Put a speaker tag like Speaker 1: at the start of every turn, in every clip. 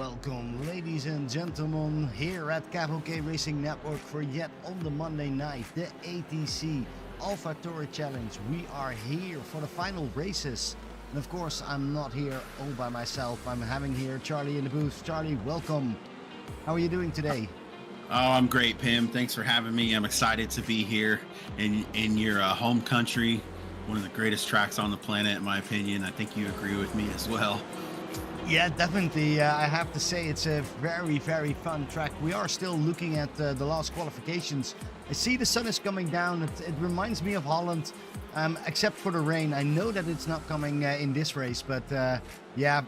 Speaker 1: Welcome, ladies and gentlemen, here at CAVOK Racing Network for yet on the Monday night, the ATC Alpha Tour Challenge. We are here for the final races. And of course, I'm not here all by myself. I'm having here Charlie in the booth. Charlie, welcome. How are you doing today?
Speaker 2: Oh, I'm great, Pim. Thanks for having me. I'm excited to be here in your home country. One of the greatest tracks on the planet, in my opinion. I think you agree with me as well.
Speaker 1: Yeah, definitely. I have to say it's a very, very fun track. We are still looking at the last qualifications. I see the sun is coming down. It reminds me of Holland, except for the rain. I know that it's not coming in this race, but yeah,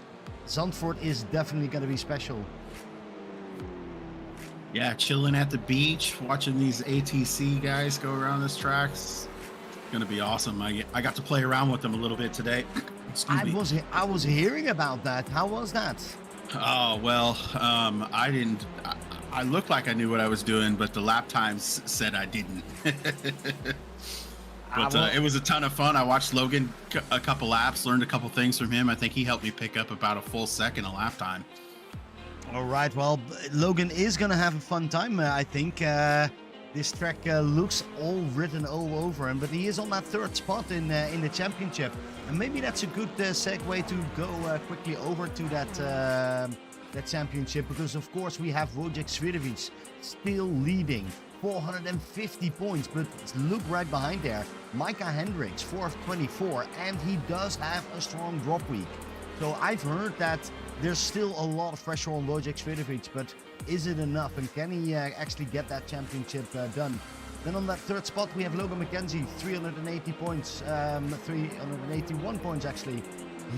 Speaker 1: Zandvoort is definitely going to be special.
Speaker 2: Yeah, chilling at the beach, watching these ATC guys go around this track. It's going to be awesome. I got to play around with them a little bit today.
Speaker 1: I was hearing about that. How was that?
Speaker 2: Oh, well, I looked like I knew what I was doing, but the lap times said I didn't. But it was a ton of fun. I watched Logan a couple laps, learned a couple things from him. I think he helped me pick up about a full second a lap time.
Speaker 1: All right, well, Logan is going to have a fun time, I think. This track looks all written all over him, but he is on that third spot in the championship. And maybe that's a good segue to go quickly over to that championship, because of course we have Wojciech Swidovic still leading, 450 points, but look right behind there, Micah Hendricks, 4th 24, and he does have a strong drop week. So I've heard that there's still a lot of pressure on Wojciech Swidovic, but is it enough, and can he actually get that championship done? Then on that third spot we have Logan McKenzie, 380 points, 381 points actually.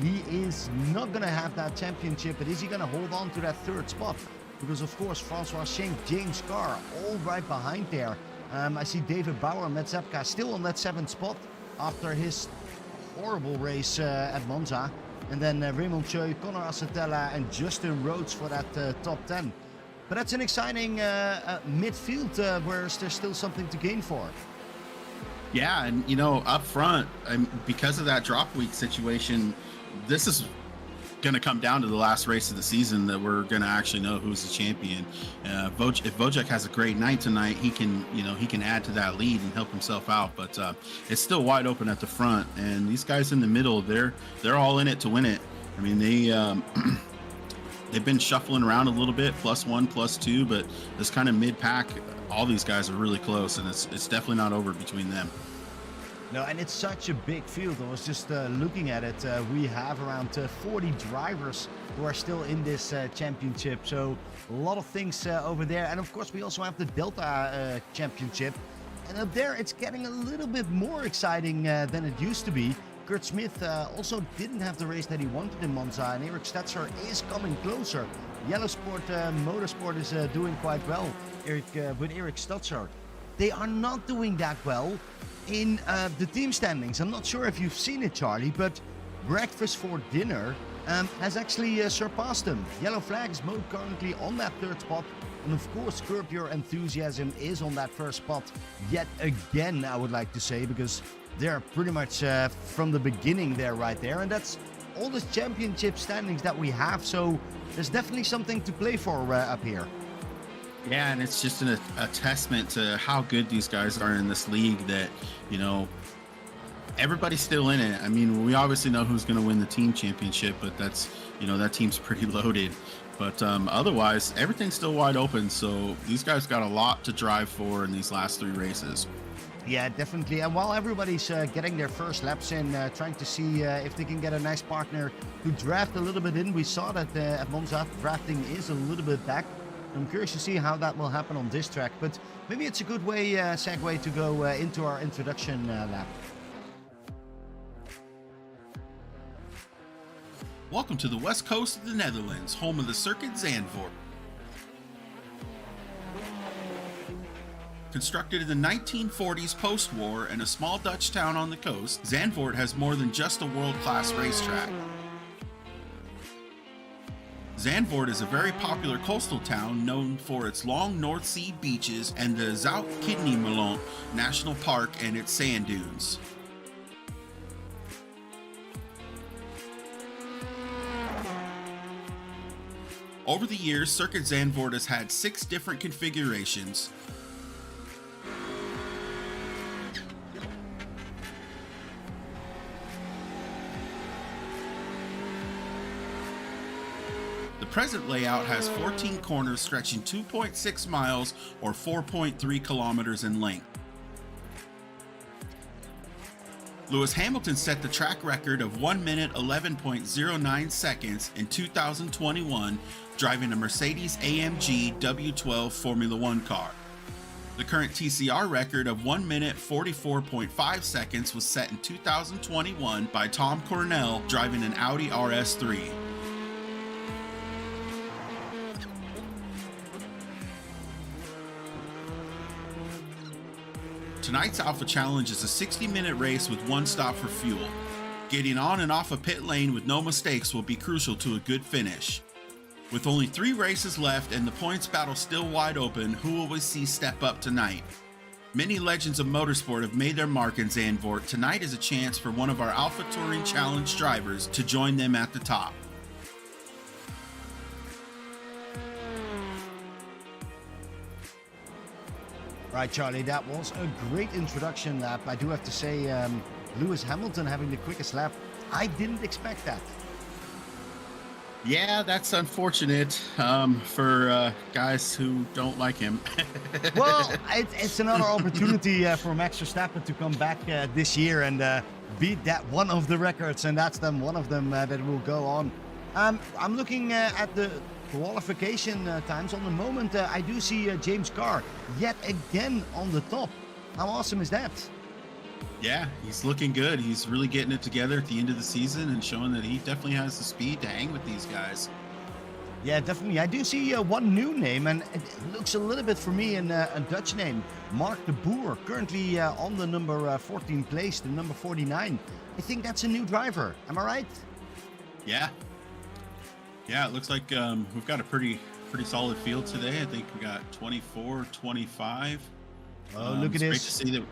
Speaker 1: He is not going to have that championship, but is he going to hold on to that third spot? Because of course Francois Schenk, James Carr, all right behind there. I see David Bauer, Matt Zepka still on that 7th spot after his horrible race at Monza. And then Raymond Choi, Connor Asatella and Justin Rhodes for that top 10. But that's an exciting midfield where there's still something to gain for.
Speaker 2: Yeah, and you know, up front, because of that drop week situation, this is going to come down to the last race of the season that we're going to actually know who's the champion. If Wojciech has a great night tonight, he can add to that lead and help himself out. But it's still wide open at the front, and these guys in the middle, they're all in it to win it. I mean, they've been shuffling around a little bit, +1, +2, but this kind of mid-pack, all these guys are really close, and it's definitely not over between them.
Speaker 1: No, and it's such a big field. I was just looking at it. We have around 40 drivers who are still in this championship. So a lot of things over there. And of course, we also have the Delta championship. And up there, it's getting a little bit more exciting than it used to be. Kurt Smith also didn't have the race that he wanted in Monza, and Eric Stetzer is coming closer. Yellow Sport Motorsport is doing quite well with Eric Stetzer. They are not doing that well in the team standings. I'm not sure if you've seen it, Charlie, but Breakfast for Dinner has actually surpassed them. Yellow Flag is currently on that 3rd spot. And of course, Curb Your Enthusiasm is on that 1st spot yet again, I would like to say, because they're pretty much from the beginning there, right there. And that's all the championship standings that we have. So there's definitely something to play for up here.
Speaker 2: Yeah, and it's just a testament to how good these guys are in this league that, you know, everybody's still in it. I mean, we obviously know who's going to win the team championship, but that's, you know, that team's pretty loaded. But otherwise, everything's still wide open. So these guys got a lot to drive for in these last 3 races.
Speaker 1: Yeah, definitely. And while everybody's getting their first laps in, trying to see if they can get a nice partner to draft a little bit in, we saw that at Monza, drafting is a little bit back. I'm curious to see how that will happen on this track, but maybe it's a good segue to go into our introduction lap.
Speaker 2: Welcome to the west coast of the Netherlands, home of the circuit Zandvoort. Constructed in the 1940s post-war and a small Dutch town on the coast, Zandvoort has more than just a world-class racetrack. Zandvoort is a very popular coastal town known for its long North Sea beaches and the Zout-Kidney-Malont National Park and its sand dunes. Over the years, Circuit Zandvoort has had 6 different configurations. The present layout has 14 corners stretching 2.6 miles or 4.3 kilometers in length. Lewis Hamilton set the track record of 1 minute 11.09 seconds in 2021 driving a Mercedes AMG W12 Formula One car. The current TCR record of 1 minute 44.5 seconds was set in 2021 by Tom Cornell driving an Audi RS3. Tonight's Alpha Challenge is a 60-minute race with 1 stop for fuel. Getting on and off a pit lane with no mistakes will be crucial to a good finish. With only 3 races left and the points battle still wide open, who will we see step up tonight? Many legends of motorsport have made their mark in Zandvoort. Tonight is a chance for one of our Alpha Touring Challenge drivers to join them at the top.
Speaker 1: Right, Charlie, that was a great introduction lap. I do have to say, Lewis Hamilton having the quickest lap, I didn't expect that.
Speaker 2: Yeah, that's unfortunate for guys who don't like him.
Speaker 1: Well, it's another opportunity for Max Verstappen to come back this year and beat that one of the records, and that's one of them that will go on. I'm looking at the qualification times on the moment. I do see James Carr yet again on the top. How awesome is that?
Speaker 2: Yeah, he's looking good. He's really getting it together at the end of the season and showing that he definitely has the speed to hang with these guys.
Speaker 1: Yeah, definitely. I do see one new name, and it looks a little bit for me in a Dutch name. Mark de Boer, currently on the number 14 place, the number 49. I think that's a new driver. Am I right?
Speaker 2: Yeah. Yeah, it looks like we've got a pretty solid field today. I think we got 24, 25.
Speaker 1: Oh, look at
Speaker 2: it's
Speaker 1: this.
Speaker 2: Great to see that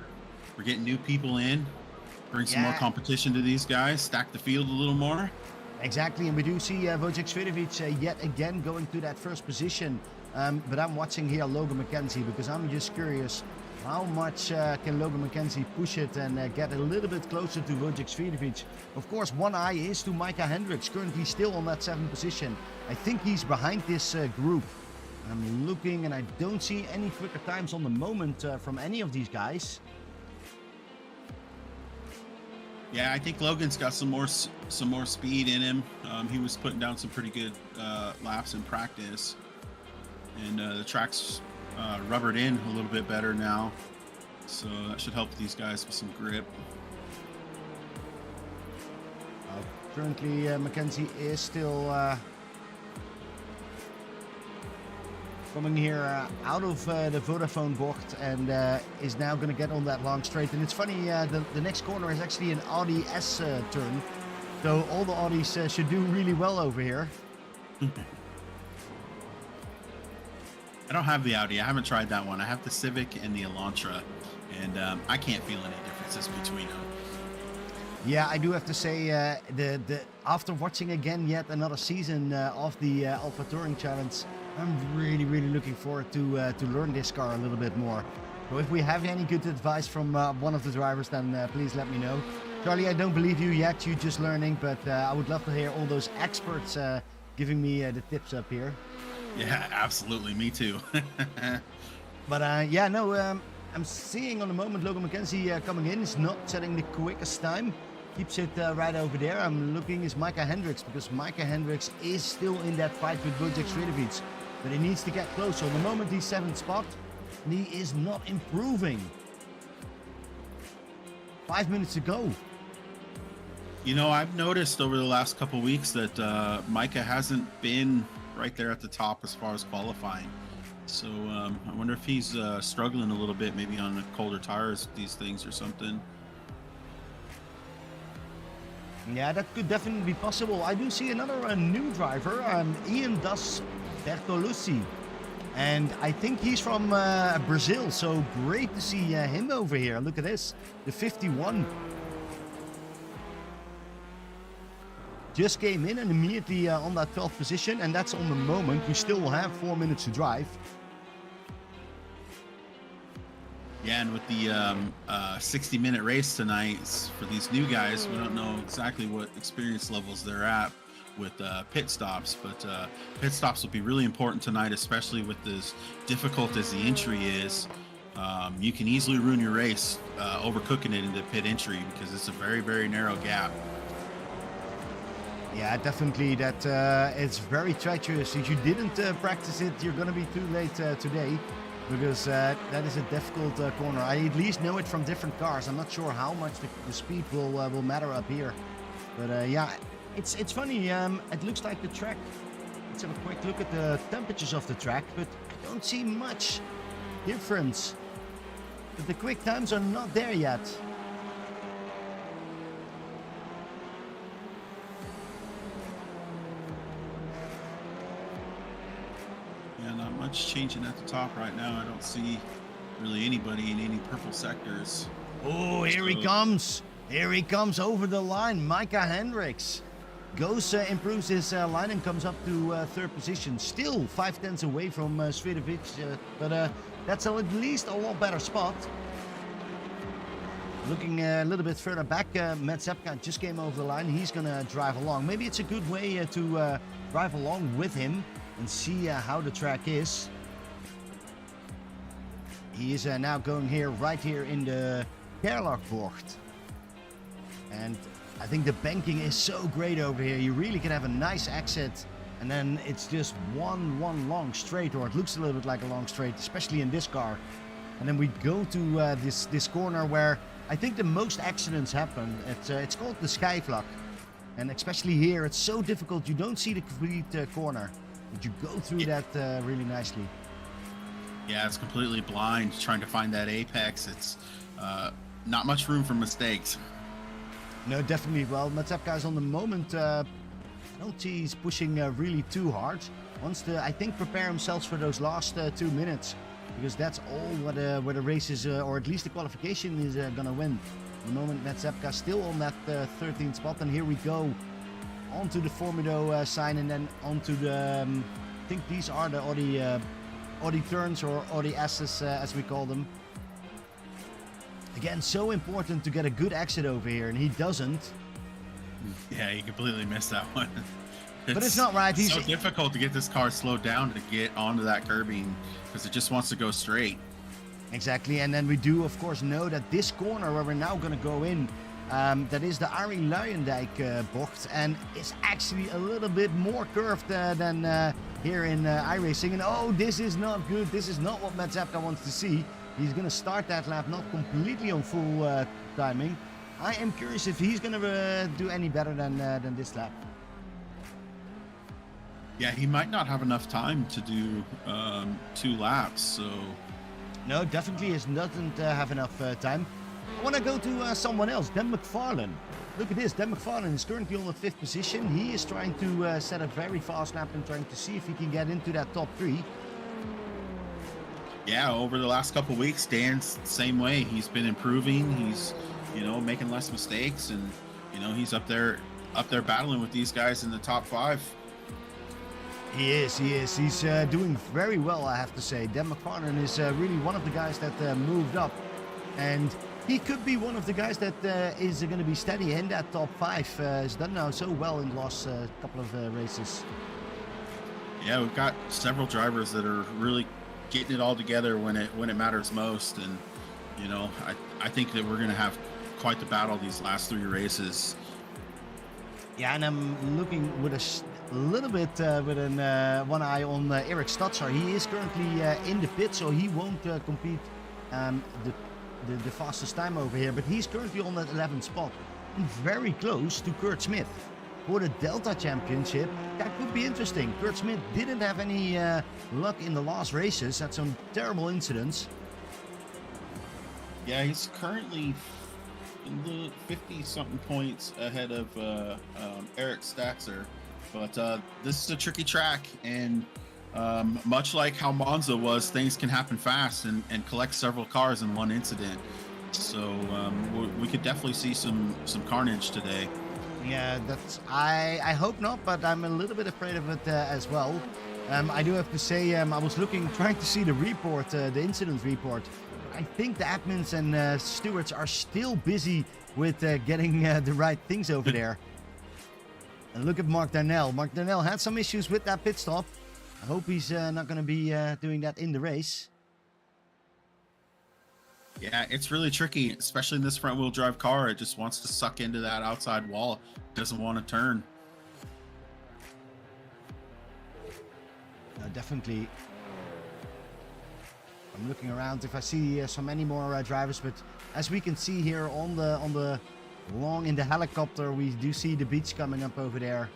Speaker 2: we're getting new people in, bring some more competition to these guys, stack the field a little more.
Speaker 1: Exactly, and we do see Wojciech Swiatovic yet again going to that first position. But I'm watching here Logan McKenzie because I'm just curious how much can Logan McKenzie push it and get a little bit closer to Wojciech Swiatovic. Of course, one eye is to Micah Hendricks, currently still on that 7th position. I think he's behind this group. I'm looking and I don't see any quicker times on the moment from any of these guys.
Speaker 2: Yeah, I think Logan's got some more speed in him. He was putting down some pretty good laps in practice, and the track's rubbered in a little bit better now, so that should help these guys with some grip.
Speaker 1: Currently, Mackenzie is still coming here out of the Vodafone bocht and is now going to get on that long straight. And it's funny, the next corner is actually an Audi S turn, so all the Audis should do really well over here.
Speaker 2: I don't have the Audi. I haven't tried that one. I have the Civic and the Elantra, and I can't feel any differences between them.
Speaker 1: Yeah, I do have to say, after watching again yet another season of the Alpha Touring Challenge, I'm really looking forward to learn this car a little bit more. So if we have any good advice from one of the drivers, then please let me know. Charlie, I don't believe you yet. You're just learning, but I would love to hear all those experts giving me the tips up here.
Speaker 2: Yeah, absolutely. Me too.
Speaker 1: But yeah, no, I'm seeing on the moment Logan McKenzie coming in. Is not setting the quickest time. Keeps it right over there. I'm looking is Micah Hendricks, because Micah Hendricks is still in that fight with Wojciech Swiatovic. But he needs to get closer. On the moment, he's 7th spot. And he is not improving. 5 minutes to go.
Speaker 2: You know, I've noticed over the last couple of weeks that Micah hasn't been right there at the top as far as qualifying. So I wonder if he's struggling a little bit, maybe on the colder tires, these things or something.
Speaker 1: Yeah, that could definitely be possible. I do see another new driver, Ian Das Bertolucci. And I think he's from Brazil, so great to see him over here. Look at this, the 51. just came in and immediately on that 12th position, and that's on the moment. We still have 4 minutes to drive.
Speaker 2: Yeah, and with the 60-minute race tonight, for these new guys, we don't know exactly what experience levels they're at with pit stops, but pit stops will be really important tonight, especially with as difficult as the entry is. You can easily ruin your race overcooking it into pit entry because it's a very, very narrow gap.
Speaker 1: Yeah, definitely. That it's very treacherous. If you didn't practice it, you're going to be too late today, because that is a difficult corner. I at least know it from different cars. I'm not sure how much the speed will matter up here, but yeah, it's funny. It looks like the track. Let's have a quick look at the temperatures of the track, but I don't see much difference. But the quick times are not there yet.
Speaker 2: Yeah, not much changing at the top right now. I don't see really anybody in any purple sectors.
Speaker 1: Oh, here he comes. Here he comes over the line. Micah Hendricks goes, improves his line and comes up to third position. Still 5/10 away from Svidovic, but that's at least a lot better spot. Looking a little bit further back, Matt Zepka just came over the line. He's going to drive along. Maybe it's a good way to drive along with him and see how the track is. He is now going here, right here in the Gerlachbocht. And I think the banking is so great over here. You really can have a nice exit, and then it's just one long straight, or it looks a little bit like a long straight, especially in this car. And then we go to this corner where I think the most accidents happen. It's called the Skyvlak, and especially here, it's so difficult. You don't see the complete corner, but you go through that really nicely.
Speaker 2: Yeah, it's completely blind trying to find that apex. It's not much room for mistakes.
Speaker 1: No, definitely. Well, Matsepka is on the moment. I don't see he's pushing really too hard. Wants to, I think, prepare himself for those last 2 minutes, because that's all what where the race is, or at least the qualification is gonna win. At the moment, Matsepka still on that 13th spot, and here we go onto the Formido sign, and then onto the. I think these are the Audi turns, or Audi S's as we call them. Again, so important to get a good exit over here, and he doesn't.
Speaker 2: Yeah, he completely missed that one.
Speaker 1: But it's not right.
Speaker 2: It's so difficult to get this car slowed down to get onto that curbing, because it just wants to go straight.
Speaker 1: Exactly, and then we do, of course, know that this corner where we're now going to go in, that is the Arie Luijendijk bocht, and it's actually a little bit more curved than here in iRacing. And oh, this is not good. This is not what Matsepka wants to see. He's going to start that lap not completely on full timing. I am curious if he's going to do any better than this lap.
Speaker 2: Yeah, he might not have enough time to do 2 laps, so...
Speaker 1: No, definitely doesn't have enough time. I want to go to someone else, Dan McFarlane. Look at this, Dan McFarlane is currently on the 5th position. He is trying to set a very fast lap and trying to see if he can get into that top 3.
Speaker 2: Yeah, over the last couple weeks, Dan's the same way. He's been improving. He's, making less mistakes, and he's up there battling with these guys in the top 5.
Speaker 1: He is. He's doing very well, I have to say. Dan McFarlane is really one of the guys that moved up, and he could be one of the guys that is going to be steady in that top 5. He's done now so well in the last couple of races.
Speaker 2: Yeah, we've got several drivers that are really getting it all together when it matters most, and I think that we're going to have quite the battle these last 3 races. Yeah,
Speaker 1: and I'm looking with a little bit with one eye on Eric Stutzer. He is currently in the pit, so he won't compete the fastest time over here, but he's currently on that 11th spot and very close to Kurt Smith. For the Delta Championship, that could be interesting. Kurt Smith didn't have any luck in the last races, had some terrible incidents.
Speaker 2: Yeah, he's currently in the 50-something points ahead of Eric Statzer. But this is a tricky track, and much like how Monza was, things can happen fast and collect several cars in one incident. So we could definitely see some carnage today.
Speaker 1: Yeah, that's. I hope not, but I'm a little bit afraid of it as well. I do have to say, I was trying to see the report, the incident report. I think the admins and stewards are still busy with getting the right things over there. And look at Mark Darnell. Mark Darnell had some issues with that pit stop. I hope he's not going to be doing that in the race.
Speaker 2: Yeah, it's really tricky, especially in this front-wheel drive car. It just wants to suck into that outside wall. Doesn't want to turn.
Speaker 1: No, definitely. I'm looking around if I see so many more drivers, but as we can see here on the long in the helicopter, we do see the beach coming up over there.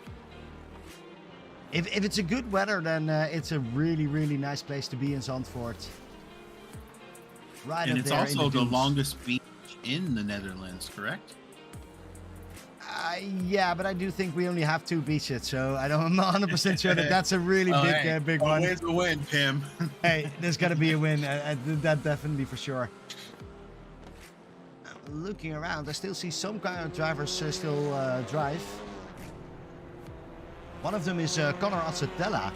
Speaker 1: If it's a good weather, then it's a really, really nice place to be in Zandvoort. Right,
Speaker 2: and
Speaker 1: up
Speaker 2: it's
Speaker 1: there
Speaker 2: also the
Speaker 1: dunes.
Speaker 2: longest beach in the Netherlands, correct?
Speaker 1: Yeah, but I do think we only have 2 beaches, so I'm not 100% sure that that's a really big one.
Speaker 2: Always a win, Tim.
Speaker 1: Hey, there's got to be a win. That definitely for sure. Looking around, I still see some kind of drivers still drive. One of them is Connor Acetella.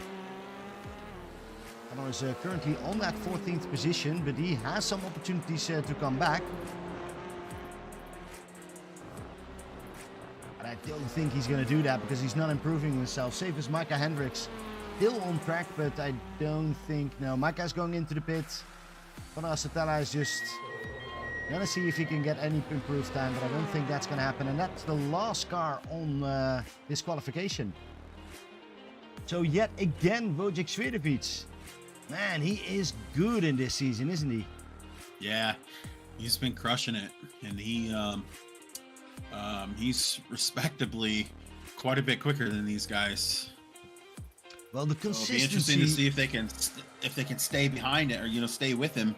Speaker 1: Connor is currently on that 14th position, but he has some opportunities to come back. But I don't think he's going to do that because he's not improving himself. Same as Micah Hendricks. Still on track, but I don't think... No, Micah's going into the pit. Connor Acetella is just... Gonna see if he can get any improved time, but I don't think that's gonna happen. And that's the last car on this qualification. So yet again, Wojciech Swiatovic. Man, he is good in this season, isn't he?
Speaker 2: Yeah, he's been crushing it, and he's respectably quite a bit quicker than these guys.
Speaker 1: Well, the
Speaker 2: So
Speaker 1: consistency.
Speaker 2: it'll be interesting to see if they can stay behind it or stay with him.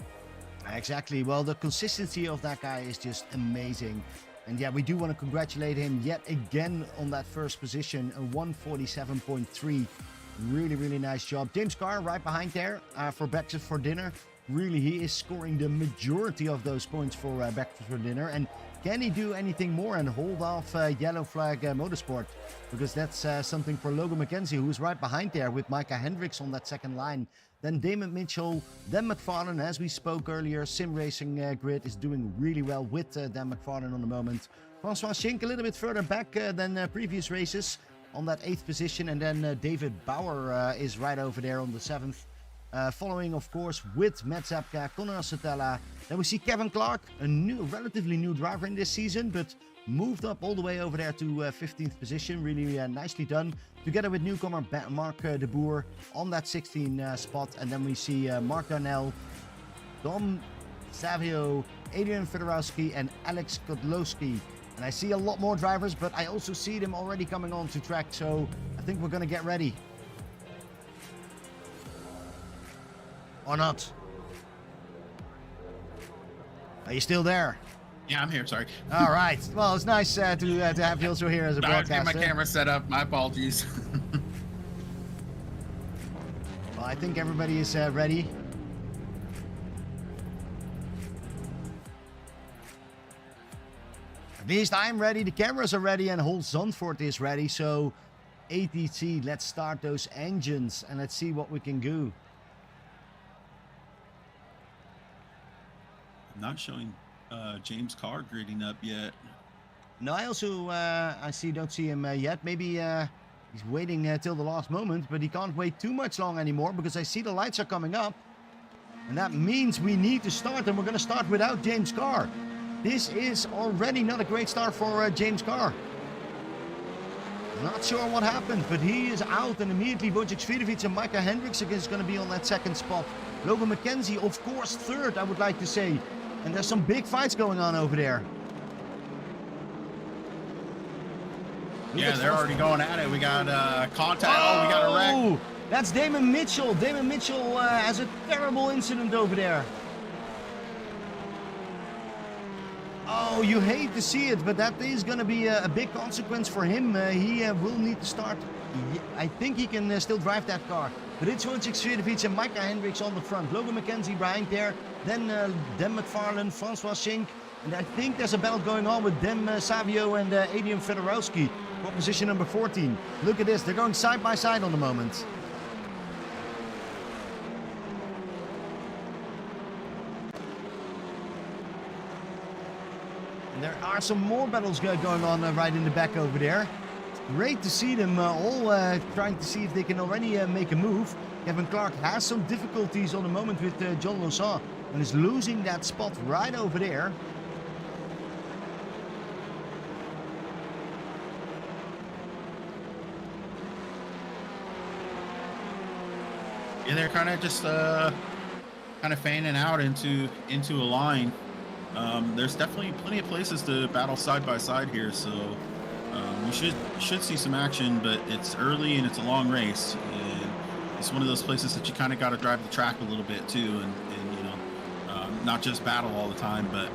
Speaker 1: Exactly. Well, the consistency of that guy is just amazing. And yeah, we do want to congratulate him yet again on that first position, a 147.3. Really, really nice job. James Carr right behind there for Breakfast for Dinner. Really, he is scoring the majority of those points for Breakfast for Dinner. And can he do anything more and hold off Yellow Flag Motorsport? Because that's something for Logan McKenzie, who's right behind there with Micah Hendricks on that second line. Then Damon Mitchell, then McFarlane, as we spoke earlier. Sim Racing Grid is doing really well with Dan McFarlane on the moment. Francois Schink a little bit further back than previous races on that 8th position. And then David Bauer is right over there on the 7th. Following, of course, with Matt Zapka, Connor Acetella. Then we see Kevin Clark, a relatively new driver in this season, but moved up all the way over there to 15th position. Really nicely done. Together with newcomer Mark de Boer on that 16 spot. And then we see Mark Darnell, Dom Savio, Adrian Fedorowski, and Alex Kodlowski. And I see a lot more drivers, but I also see them already coming on to track. So I think we're going to get ready. Or not? Are you still there?
Speaker 2: Yeah, I'm here. Sorry.
Speaker 1: All right. Well, it's nice to have you also here as a
Speaker 2: I was
Speaker 1: broadcaster.
Speaker 2: getting my camera set up. My apologies.
Speaker 1: Well, I think everybody is ready. At least I'm ready. The cameras are ready, and whole Zandvoort is ready. So, ATC, let's start those engines and let's see what we can do.
Speaker 2: I'm not showing James Carr grading up yet.
Speaker 1: No, I also don't see him yet. Maybe he's waiting till the last moment, but he can't wait too much long anymore because I see the lights are coming up. And that means we need to start, and we're going to start without James Carr. This is already not a great start for James Carr. Not sure what happened, but he is out, and immediately Wojciech Swiatovic and Micah Hendricks is going to be on that second spot. Logan McKenzie, of course, third, I would like to say. And there's some big fights going on over there.
Speaker 2: Yeah, they're already going at it. We got contact. Oh, we got a wreck.
Speaker 1: That's Damon Mitchell. Damon Mitchell has a terrible incident over there. Oh, you hate to see it, but that is going to be a big consequence for him. He will need to start. I think he can still drive that car. But it's Wojciech Swiatovic and Micah Hendricks on the front. Logan McKenzie behind there. Then McFarlane, Francois Schink, And I think there's a battle going on with Dem Savio and Adrian Fedorowski for position number 14. Look at this, they're going side by side on the moment. And there are some more battles going on right in the back over there. Great to see them all trying to see if they can already make a move. Kevin Clark has some difficulties on the moment with John Lozon and is losing that spot right over there.
Speaker 2: Yeah, they're kind of just kind of fanning out into a line. There's definitely plenty of places to battle side by side here, so we should see some action. But it's early and it's a long race, and it's one of those places that you kind of got to drive the track a little bit too, and you know, not just battle all the time, but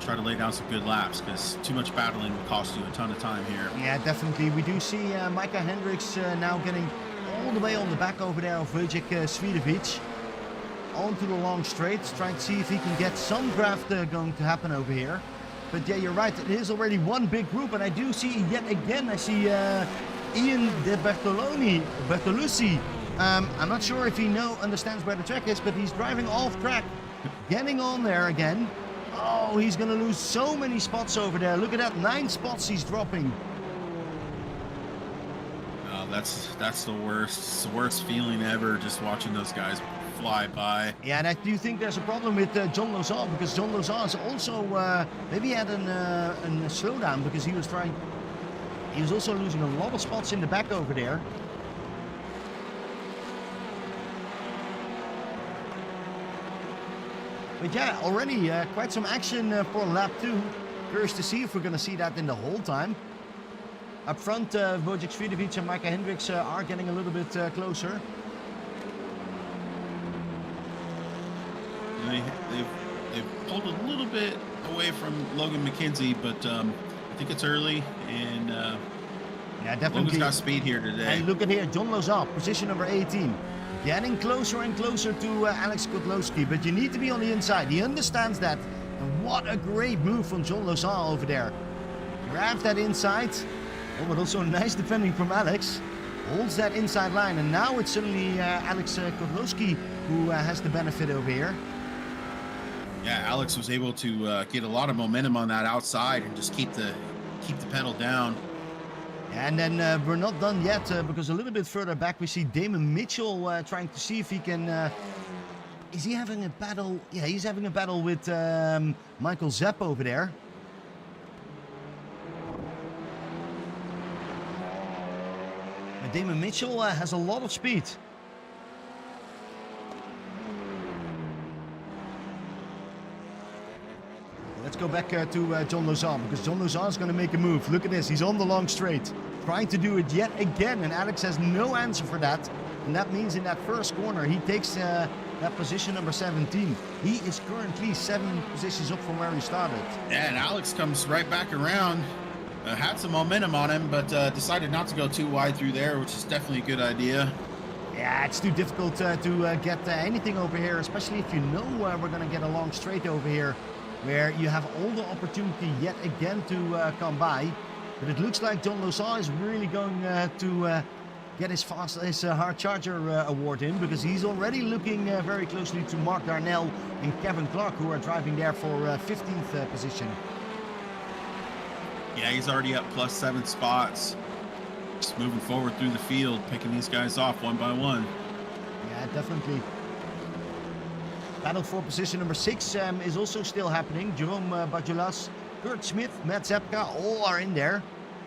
Speaker 2: try to lay down some good laps, because too much battling will cost you a ton of time here.
Speaker 1: Yeah, definitely. We do see Micah Hendricks now getting all the way on the back over there of Vojtěch Svidovic onto the long straight, trying to see if he can get some draft going to happen over here. But yeah, you're right, it is already one big group, and I do see yet again, I see Ian De Bertolucci. I'm not sure if he understands where the track is, but he's driving off track, getting on there again. Oh, he's gonna lose so many spots over there. Look at that, 9 spots he's dropping.
Speaker 2: That's the worst. It's the worst feeling ever, just watching those guys fly by.
Speaker 1: Yeah, and I do think there's a problem with John Lozon, because John Lozon is also maybe had a slowdown, because he was also losing a lot of spots in the back over there. But yeah, already quite some action for lap 2. Curious to see if we're going to see that in the whole time. Up front, Vojtěch Svidovic and Micah Hendricks are getting a little bit closer.
Speaker 2: They've pulled a little bit away from Logan McKenzie, but I think it's early, and
Speaker 1: yeah, definitely.
Speaker 2: Logan's got speed here today.
Speaker 1: And look at here, John Lozon, position number 18. Getting closer and closer to Alex Kotlowski, but you need to be on the inside. He understands that. And what a great move from John Lozon over there. Grabs that inside. Oh, but also nice defending from Alex. Holds that inside line, and now it's suddenly Alex Kotlowski who has the benefit over here.
Speaker 2: Yeah, Alex was able to get a lot of momentum on that outside and just keep the pedal down.
Speaker 1: And then we're not done yet, because a little bit further back we see Damon Mitchell trying to see if he can... is he having a battle? Yeah, he's having a battle with Michael Zepp over there. But Damon Mitchell has a lot of speed. Let's go back to John Lozon, because John Lozon is going to make a move. Look at this, he's on the long straight, trying to do it yet again, and Alex has no answer for that. And that means in that first corner, he takes that position number 17. He is currently 7 positions up from where he started.
Speaker 2: Yeah, and Alex comes right back around. Had some momentum on him, but decided not to go too wide through there, which is definitely a good idea.
Speaker 1: Yeah, it's too difficult to get anything over here, especially if you know we're going to get a long straight over here, where you have all the opportunity yet again to come by. But it looks like John Lozon is really going to get his hard charger award in, because he's already looking very closely to Mark Darnell and Kevin Clark, who are driving there for 15th position.
Speaker 2: Yeah, he's already up plus 7 spots. Just moving forward through the field, picking these guys off one by one.
Speaker 1: Yeah, definitely. Battle for position number 6 is also still happening. Jerome Bajulas, Kurt Smith, Matt Zepka, all are in there.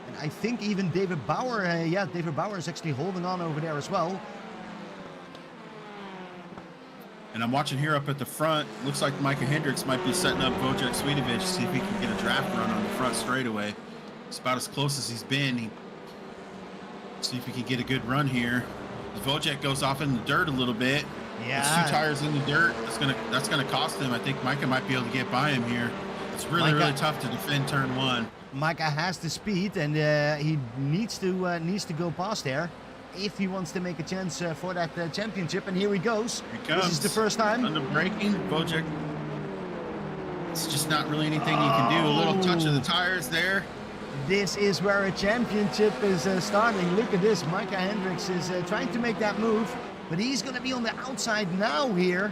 Speaker 1: And I think even David Bauer, David Bauer is actually holding on over there as well.
Speaker 2: And I'm watching here up at the front. Looks like Micah Hendricks might be setting up Vojtěch Svidovic to see if he can get a draft run on the front straightaway. It's about as close as he's been. See if he can get a good run here. Vojtěch goes off in the dirt a little bit.
Speaker 1: Yeah.
Speaker 2: It's 2 tires in the dirt. That's gonna cost him. I think Micah might be able to get by him here. It's really tough to defend turn 1.
Speaker 1: Micah has the speed, and he needs to go past there if he wants to make a chance for that championship. And here he goes.
Speaker 2: Here he comes.
Speaker 1: This is the first time.
Speaker 2: Under braking, Vojtěch. It's just not really anything you can do. A little touch of the tires there.
Speaker 1: This is where a championship is starting. Look at this. Micah Hendricks is trying to make that move, but he's going to be on the outside now here.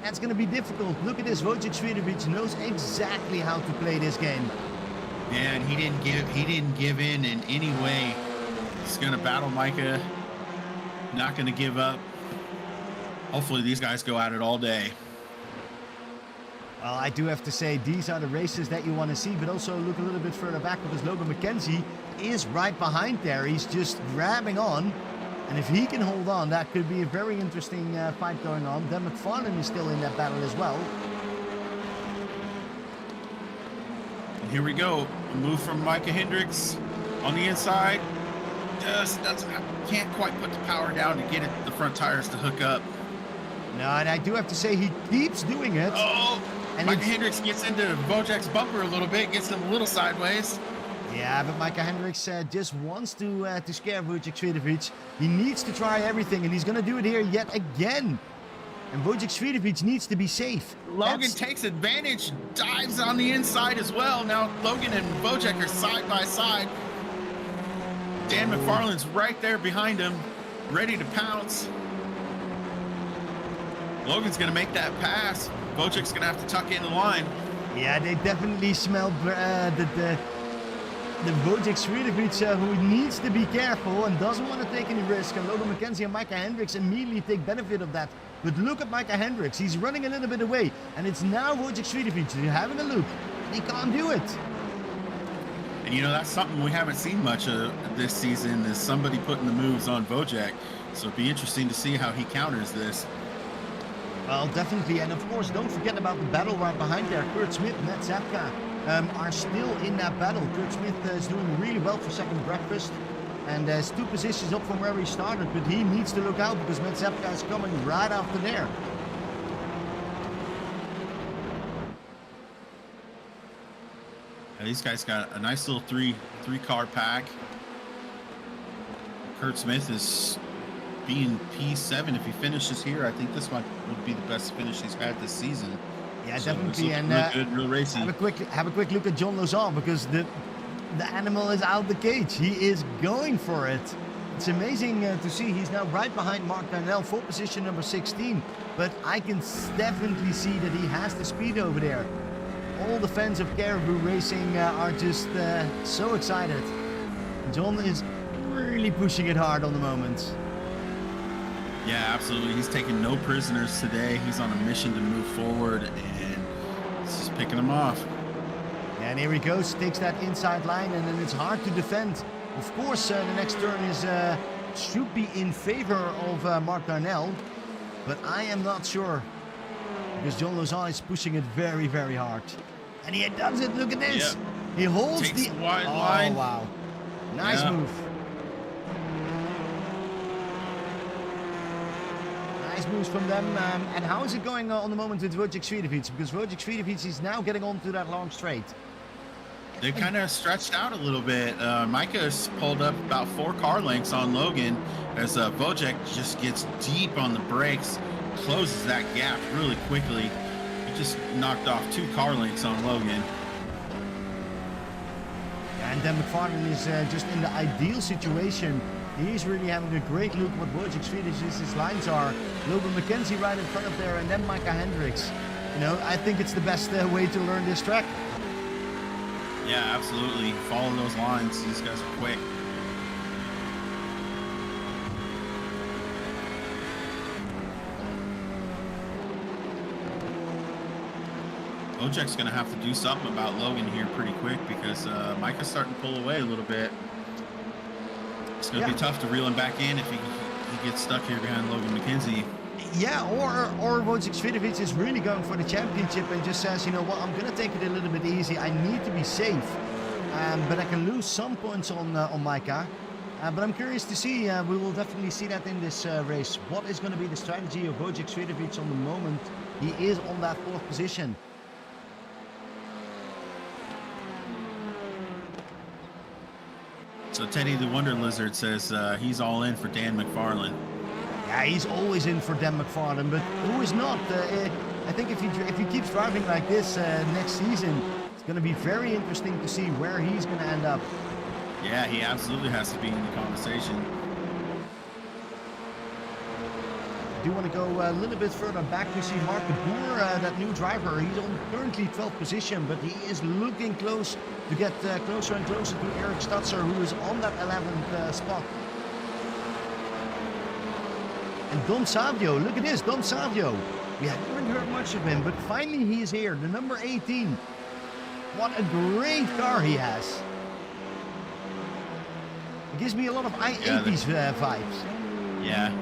Speaker 1: That's going to be difficult. Look at this. Wojciech Swiatovic knows exactly how to play this game.
Speaker 2: Yeah, and he didn't give in any way. He's going to battle Micah. Not going to give up. Hopefully these guys go at it all day.
Speaker 1: Well, I do have to say, these are the races that you want to see, but also look a little bit further back because Logan McKenzie is right behind there. He's just grabbing on. And if he can hold on, that could be a very interesting fight going on. Dan McFarlane is still in that battle as well.
Speaker 2: And here we go. A move from Micah Hendricks on the inside. Just can't quite put the power down to get it, the front tires to hook up.
Speaker 1: No, and I do have to say, he keeps doing it.
Speaker 2: Oh!
Speaker 1: And
Speaker 2: Micah Hendricks gets into Wojciech's bumper a little bit, gets him a little sideways.
Speaker 1: Yeah, but Micah Hendricks just wants to scare Wojciech Swiatovic. He needs to try everything, and he's going to do it here yet again. And Wojciech Swiatovic needs to be safe.
Speaker 2: Logan takes advantage, dives on the inside as well. Now Logan and Wojciech are side by side. Dan McFarlane's right there behind him, ready to pounce. Logan's going to make that pass. Wojciech's going to have to tuck in the line.
Speaker 1: Yeah, they definitely smell the Wojciech Swiatovic who needs to be careful and doesn't want to take any risk. And Logan McKenzie and Micah Hendricks immediately take benefit of that. But look at Micah Hendricks. He's running a little bit away. And it's now Wojciech Swiatovic having a loop. And he can't do it.
Speaker 2: And you know, that's something we haven't seen much of this season, is somebody putting the moves on Wojciech. So it'd be interesting to see how he counters this.
Speaker 1: Well, definitely. And of course, don't forget about the battle right behind there. Kurt Smith, Matt Zapka are still in that battle. Kurt Smith is doing really well for second breakfast. And is 2 positions up from where he started. But he needs to look out because Matt Zapka is coming right after there.
Speaker 2: Yeah, these guys got a nice little three car pack. Kurt Smith is being P7. If he finishes here, I think this one would be the best finish he's had this season.
Speaker 1: Yeah,
Speaker 2: so
Speaker 1: definitely. And
Speaker 2: real good, real racy.
Speaker 1: Have a quick look at John Lozon because the animal is out the cage. He is going for it. It's amazing to see. He's now right behind Mark Darnell for position number 16. But I can definitely see that he has the speed over there. All the fans of Caribou Racing are just so excited. John is really pushing it hard on the moment.
Speaker 2: Yeah, absolutely. He's taking no prisoners today. He's on a mission to move forward, and he's just picking them off.
Speaker 1: Yeah, and here he goes, takes that inside line, and then it's hard to defend. Of course, the next turn is should be in favor of Mark Darnell, but I am not sure because John Lozon is pushing it very, very hard. And he does it. Look at this. Yep. He holds
Speaker 2: Takes the wide line.
Speaker 1: Oh, wow. Nice move. Nice moves from them. And how is it going on the moment with Wojciech Swiatovic? Because Wojciech Swiatovic is now getting onto that long straight.
Speaker 2: They kind of stretched out a little bit. Micah's pulled up about 4 car lengths on Logan as Wojciech just gets deep on the brakes, closes that gap really quickly. He just knocked off 2 car lengths on Logan.
Speaker 1: Yeah, and then McFarlane is just in the ideal situation. He's really having a great look what Wojciech Swiatovic's lines are. Logan McKenzie right in front of there, and then Micah Hendricks. You know, I think it's the best way to learn this track.
Speaker 2: Yeah, absolutely. Follow those lines. These guys are quick. Wojciech's going to have to do something about Logan here pretty quick because Micah's starting to pull away a little bit. It's going to be tough to reel him back in if he gets stuck here behind Logan McKenzie.
Speaker 1: Yeah, or Wojciech Swiatovic is really going for the championship and just says, you know what, I'm going to take it a little bit easy. I need to be safe, but I can lose some points on Micah. But I'm curious to see. We will definitely see that in this race. What is going to be the strategy of Wojciech Swiatovic on the moment? He is on that 4th position.
Speaker 2: So Teddy the Wonder Lizard says he's all in for Dan McFarlane.
Speaker 1: Yeah, he's always in for Dan McFarlane, but who is not? I think if he keeps driving like this next season, it's going to be very interesting to see where he's going to end up.
Speaker 2: Yeah, he absolutely has to be in the conversation.
Speaker 1: I do want to go a little bit further back. We see Mark de Boer, that new driver. He's on currently 12th position, but he is looking close to get closer and closer to Eric Stutzer, who is on that 11th spot. And Dom Savio, look at this, Dom Savio. We haven't heard much of him, but finally he is here, the number 18. What a great car he has. It gives me a lot of I-80s vibes.
Speaker 2: Yeah.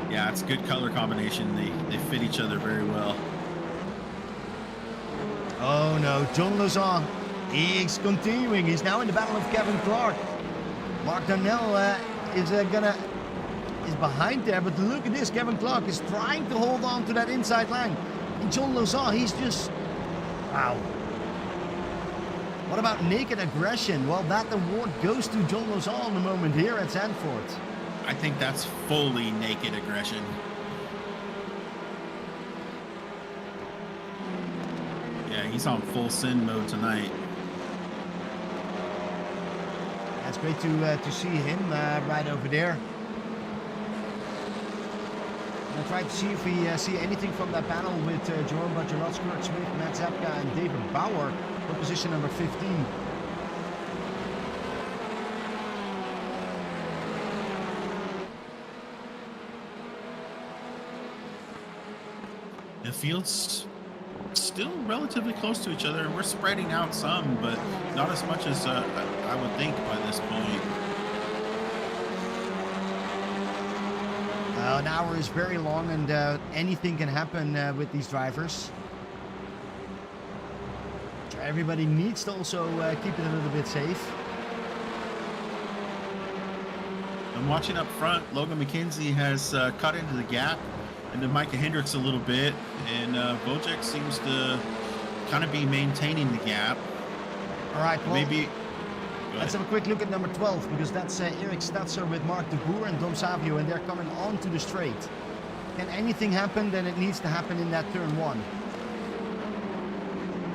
Speaker 2: Yeah, it's a good color combination. They fit each other very well.
Speaker 1: Oh no, John Lauzon. He's continuing. He's now in the battle of Kevin Clark. Mark Darnell is behind there, but look at this. Kevin Clark is trying to hold on to that inside line. And John Lauzon, he's just... Wow. What about naked aggression? Well, that award goes to John Lauzon in the moment here at Zandvoort.
Speaker 2: I think that's fully naked aggression. Yeah, he's on full sin mode tonight.
Speaker 1: That's great to see him right over there. I'll try to see if we see anything from that panel with Jerome Bachelots, Kurt Smith, Matt Zapka, and David Bauer for position number 15.
Speaker 2: The field's still relatively close to each other, and we're spreading out some, but not as much as I would think by this point.
Speaker 1: An hour is very long, and anything can happen with these drivers. Everybody needs to also keep it a little bit safe.
Speaker 2: I'm watching up front. Logan McKenzie has cut into the gap, and then Micah Hendricks a little bit, and Wojciech seems to kind of be maintaining the gap.
Speaker 1: All right, well,
Speaker 2: maybe.
Speaker 1: Let's have a quick look at number 12, because that's Eric Stutzer with Mark de Boer and Dom Savio, and they're coming onto the straight. Can anything happen, then it needs to happen in that turn 1.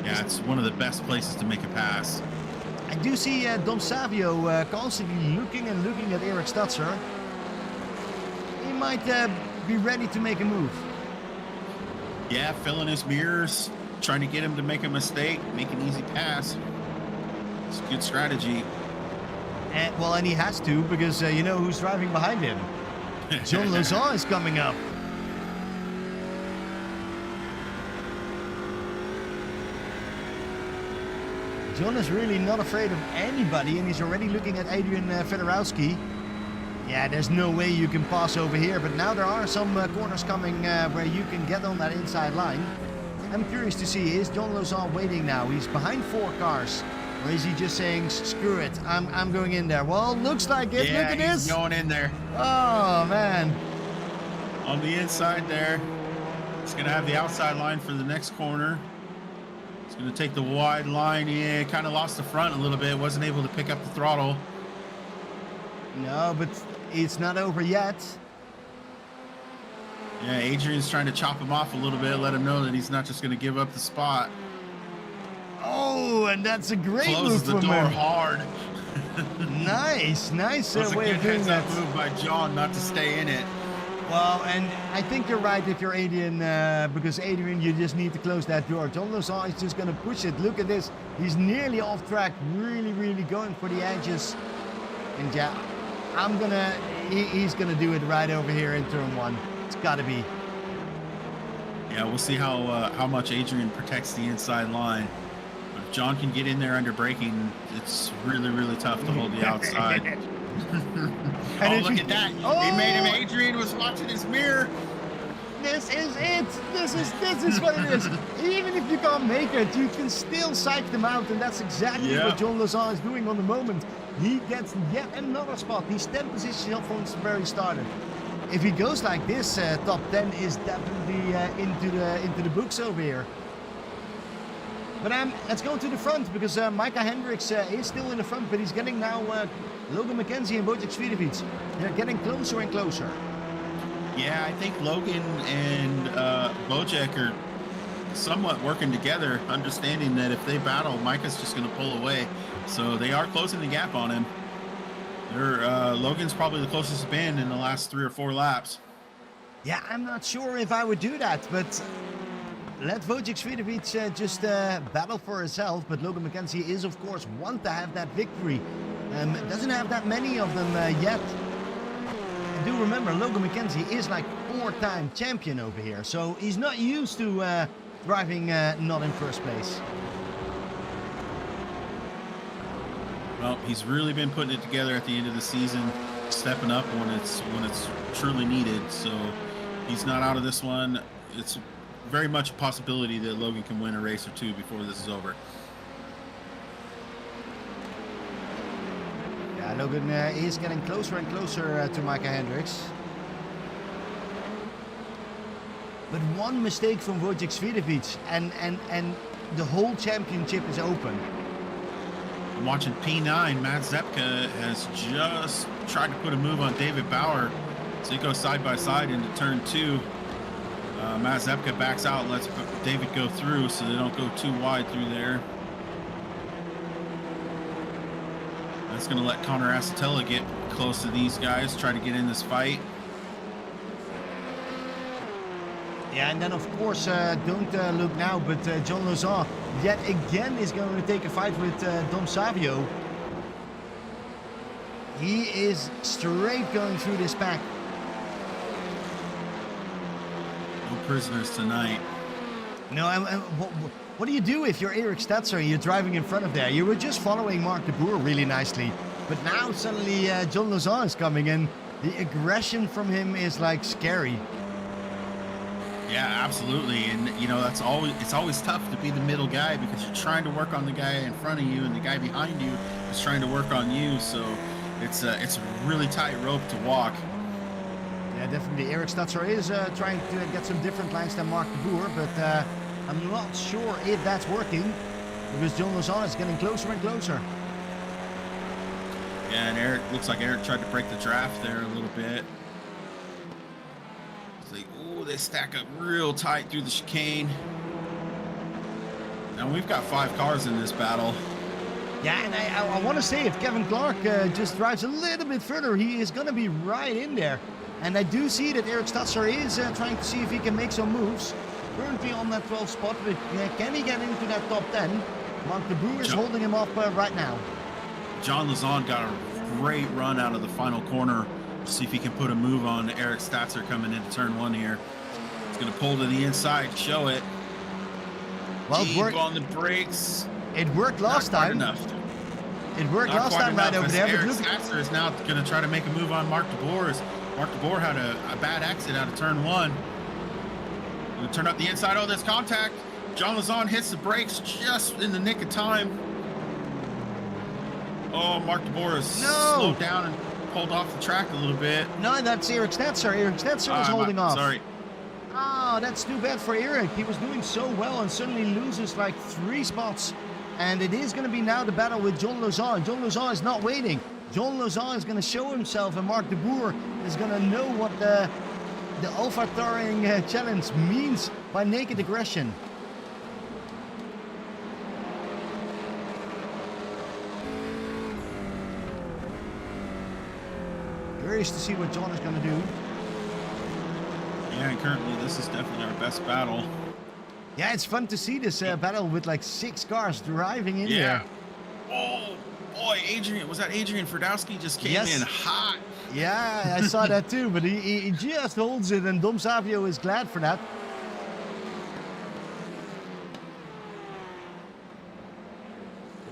Speaker 2: Yeah, it's one of the best places to make a pass.
Speaker 1: I do see Dom Savio constantly looking at Eric Stutzer. He might be ready to make a move.
Speaker 2: Yeah, filling his mirrors, trying to get him to make a mistake, make an easy pass. It's a good strategy.
Speaker 1: And he has to, because you know who's driving behind him. John Lauzon is coming up. John is really not afraid of anybody, and he's already looking at Adrian Fedorowski. Yeah, there's no way you can pass over here, but now there are some corners coming where you can get on that inside line. I'm curious to see, is John Lauzon waiting now? He's behind 4 cars. Or is he just saying, screw it, I'm going in there? Well, looks like it.
Speaker 2: Yeah,
Speaker 1: look at this.
Speaker 2: He's going in there.
Speaker 1: Oh, man.
Speaker 2: On the inside there. He's going to have the outside line for the next corner. He's going to take the wide line. Yeah, kind of lost the front a little bit. Wasn't able to pick up the throttle.
Speaker 1: No, but it's not over yet.
Speaker 2: Yeah, Adrian's trying to chop him off a little bit, let him know that he's not just going to give up the spot.
Speaker 1: Oh, and that's a great
Speaker 2: Closes
Speaker 1: move
Speaker 2: the
Speaker 1: from
Speaker 2: door
Speaker 1: him.
Speaker 2: hard.
Speaker 1: Nice
Speaker 2: That's
Speaker 1: way of doing that.
Speaker 2: move by John not to stay in it.
Speaker 1: Well, and I think you're right if you're Adrian, because Adrian, you just need to close that door. John Lauzon is just going to push it. Look at this. He's nearly off track, really going for the edges. And yeah, he's going to do it right over here in turn 1. It's got to be.
Speaker 2: Yeah, we'll see how much Adrian protects the inside line. But if John can get in there under braking, it's really tough to hold the outside. Oh, look at that.
Speaker 1: Oh!
Speaker 2: He made him. Adrian was watching his mirror.
Speaker 1: This is it. This is what it is. Even if you can't make it, you can still psych them out, and that's exactly what John Lauzon is doing on the moment. He gets yet another spot. He's 10 positions up from where he started. If he goes like this, top 10 is definitely into the books over here. But let's go to the front, because Micah Hendricks is still in the front, but he's getting now Logan McKenzie and Wojciech Svidovic. They're getting closer and closer.
Speaker 2: Yeah, I think Logan and Wojciech are somewhat working together, understanding that if they battle, Micah's just going to pull away. So they are closing the gap on him. Logan's probably the closest band in the last 3 or 4 laps.
Speaker 1: Yeah, I'm not sure if I would do that, but let Wojciech Swiatovic just battle for herself. But Logan McKenzie is, of course, want to have that victory. Doesn't have that many of them yet. And do remember, Logan McKenzie is like 4-time champion over here, so he's not used to driving not in first place.
Speaker 2: Well, he's really been putting it together at the end of the season, stepping up when it's truly needed. So he's not out of this one. It's very much a possibility that Logan can win a race or two before this is over.
Speaker 1: Yeah, Logan is getting closer and closer to Micah Hendricks. But one mistake from Wojciech Swiatovic and the whole championship is open.
Speaker 2: I'm watching P9. Matt Zepka has just tried to put a move on David Bauer. So he goes side by side into turn 2. Matt Zepka backs out and lets David go through so they don't go too wide through there. That's going to let Connor Acetella get close to these guys, try to get in this fight.
Speaker 1: Yeah, and then of course, don't look now, but John Lozon yet again is going to take a fight with Dom Savio. He is straight going through this pack.
Speaker 2: No prisoners tonight.
Speaker 1: No, what do you do if you're Eric Stetzer and you're driving in front of there? You were just following Mark de Boer really nicely, but now suddenly John Lozon is coming in. The aggression from him is like scary.
Speaker 2: Yeah, absolutely. And you know, it's always tough to be the middle guy because you're trying to work on the guy in front of you and the guy behind you is trying to work on you. So it's a really tight rope to walk.
Speaker 1: Yeah, definitely. Eric Stetzer is trying to get some different lines than Mark de Boer, but I'm not sure if that's working because John Lozon is getting closer and closer.
Speaker 2: Yeah, and looks like Eric tried to break the draft there a little bit. They stack up real tight through the chicane. Now we've got 5 cars in this battle.
Speaker 1: Yeah, and I want to say if Kevin Clark just drives a little bit further, he is going to be right in there. And I do see that Eric Stetzer is trying to see if he can make some moves. Currently on that 12th spot, but can he get into that top 10? Mark de Boer is holding him up right now.
Speaker 2: John Lozon got a great run out of the final corner. See if he can put a move on Eric Stetzer coming into turn 1 here. He's going to pull to the inside, show it.
Speaker 1: Well,
Speaker 2: Deep on the brakes.
Speaker 1: It worked last time.
Speaker 2: Enough.
Speaker 1: It worked last time right over there.
Speaker 2: Eric Stetzer is now going to try to make a move on Mark de Boer. Mark de Boer had a bad exit out of turn 1. Going to turn up the inside. Oh, there's contact. John Lozon hits the brakes just in the nick of time. Oh, Mark de Boer is slowed down and pulled off the track a little bit.
Speaker 1: No, that's Eric Stetzer. Eric Stetzer was holding off.
Speaker 2: Sorry.
Speaker 1: Oh, that's too bad for Eric. He was doing so well and suddenly loses like 3 spots. And it is going to be now the battle with John Lozon. John Lozon is not waiting. John Lozon is going to show himself, and Mark de Boer is going to know what the Alpha Touring Challenge means by naked aggression. Curious to see what John is going to do.
Speaker 2: Yeah, and currently this is definitely our best battle.
Speaker 1: Yeah, it's fun to see this battle with like 6 cars driving in there.
Speaker 2: Oh boy, was that Adrian Ferdowski just came in hot.
Speaker 1: Yeah, I saw that too, but he just holds it, and Dom Savio is glad for that.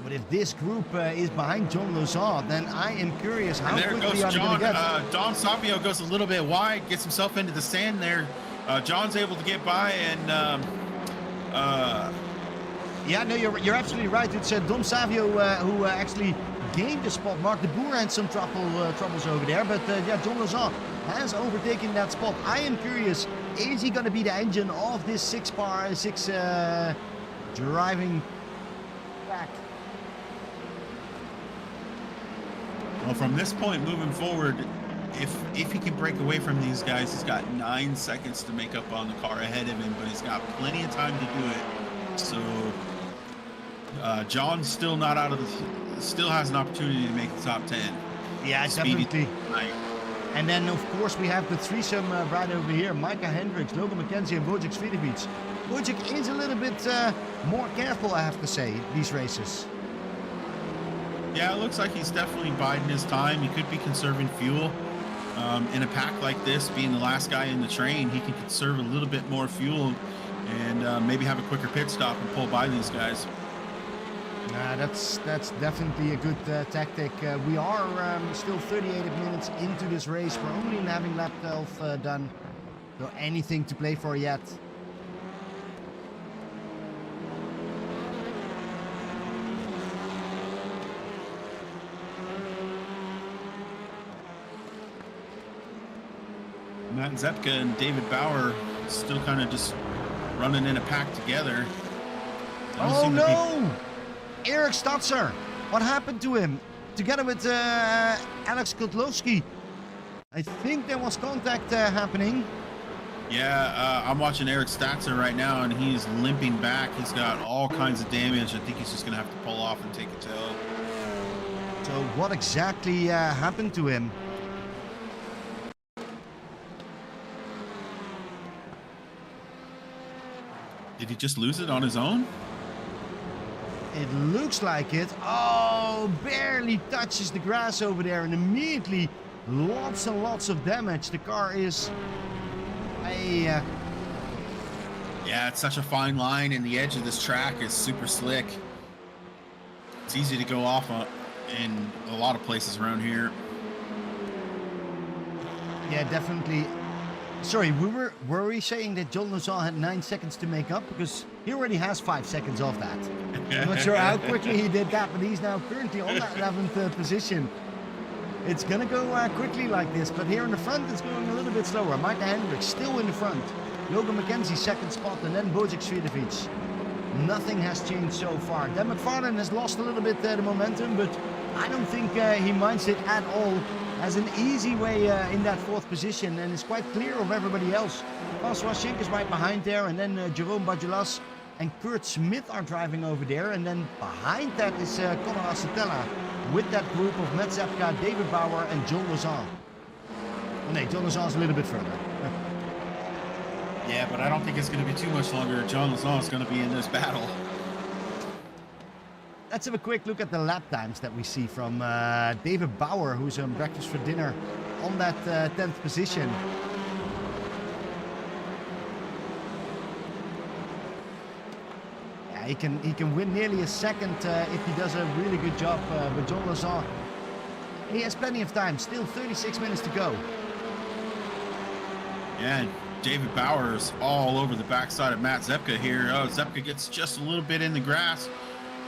Speaker 1: But if this group is behind John Lozon, then I am curious how quickly are they going to get.
Speaker 2: Dom Savio goes a little bit wide, gets himself into the sand there. John's able to get by, and
Speaker 1: yeah, no, you're absolutely right. It's Dom Savio who actually gained the spot. Mark de Boer had some troubles over there, but yeah, John Lozon has overtaken that spot. I am curious, is he going to be the engine of this 6 driving pack?
Speaker 2: Well, from this point moving forward, if he can break away from these guys, he's got 9 seconds to make up on the car ahead of him, but he's got plenty of time to do it. So John's still not out of the, still has an opportunity to make the top 10.
Speaker 1: Yeah,
Speaker 2: Speedy
Speaker 1: definitely.
Speaker 2: tonight.
Speaker 1: And then, of course, we have the threesome right over here. Micah Hendricks, Logan McKenzie, and Wojciech Svidovic. Wojciech is a little bit more careful, I have to say, these races.
Speaker 2: Yeah, it looks like he's definitely biding his time. He could be conserving fuel. In a pack like this, being the last guy in the train, he can conserve a little bit more fuel and maybe have a quicker pit stop and pull by these guys.
Speaker 1: That's definitely a good tactic. We are still 38 minutes into this race. We're only having lap 12 done. So anything to play for yet.
Speaker 2: Matt Zepka and David Bauer still kind of just running in a pack together.
Speaker 1: Oh no! Eric Stotzer. What happened to him? Together with Alex Kotlowski. I think there was contact happening.
Speaker 2: Yeah, I'm watching Eric Statzer right now, and he's limping back. He's got all kinds of damage. I think he's just going to have to pull off and take a tow.
Speaker 1: So what exactly happened to him?
Speaker 2: Did he just lose it on his own?
Speaker 1: It looks like it. Oh, barely touches the grass over there, and immediately lots and lots of damage. The car is
Speaker 2: Yeah, it's such a fine line, and the edge of this track is super slick. It's easy to go off on in a lot of places around here.
Speaker 1: Yeah, definitely. Sorry, were we saying that John Lozon had 9 seconds to make up? Because he already has 5 seconds off that. I'm not sure how quickly he did that, but he's now currently on that 11th position. It's going to go quickly like this, but here in the front it's going a little bit slower. Micah Hendricks still in the front. Logan McKenzie second spot, and then Wojciech Svidovic. Nothing has changed so far. Dan McFarlane has lost a little bit the momentum, but I don't think he minds it at all. Has an easy way in that 4th position, and is quite clear of everybody else. François Schenk is right behind there, and then Jerome Bajulas and Kurt Smith are driving over there, and then behind that is Conor Acetella with that group of Matt Zepka, David Bauer, and John Lozon. Oh, no, John Lozon's a little bit further.
Speaker 2: Yeah, but I don't think it's going to be too much longer. John Lozon is going to be in this battle.
Speaker 1: Let's have a quick look at the lap times that we see from David Bauer, who's on breakfast for dinner on that 10th position. Yeah, he can win nearly a second if he does a really good job with John Lozon. He has plenty of time, still 36 minutes to go.
Speaker 2: Yeah, David Bauer is all over the backside of Matt Zepka here. Oh, Zepka gets just a little bit in the grass.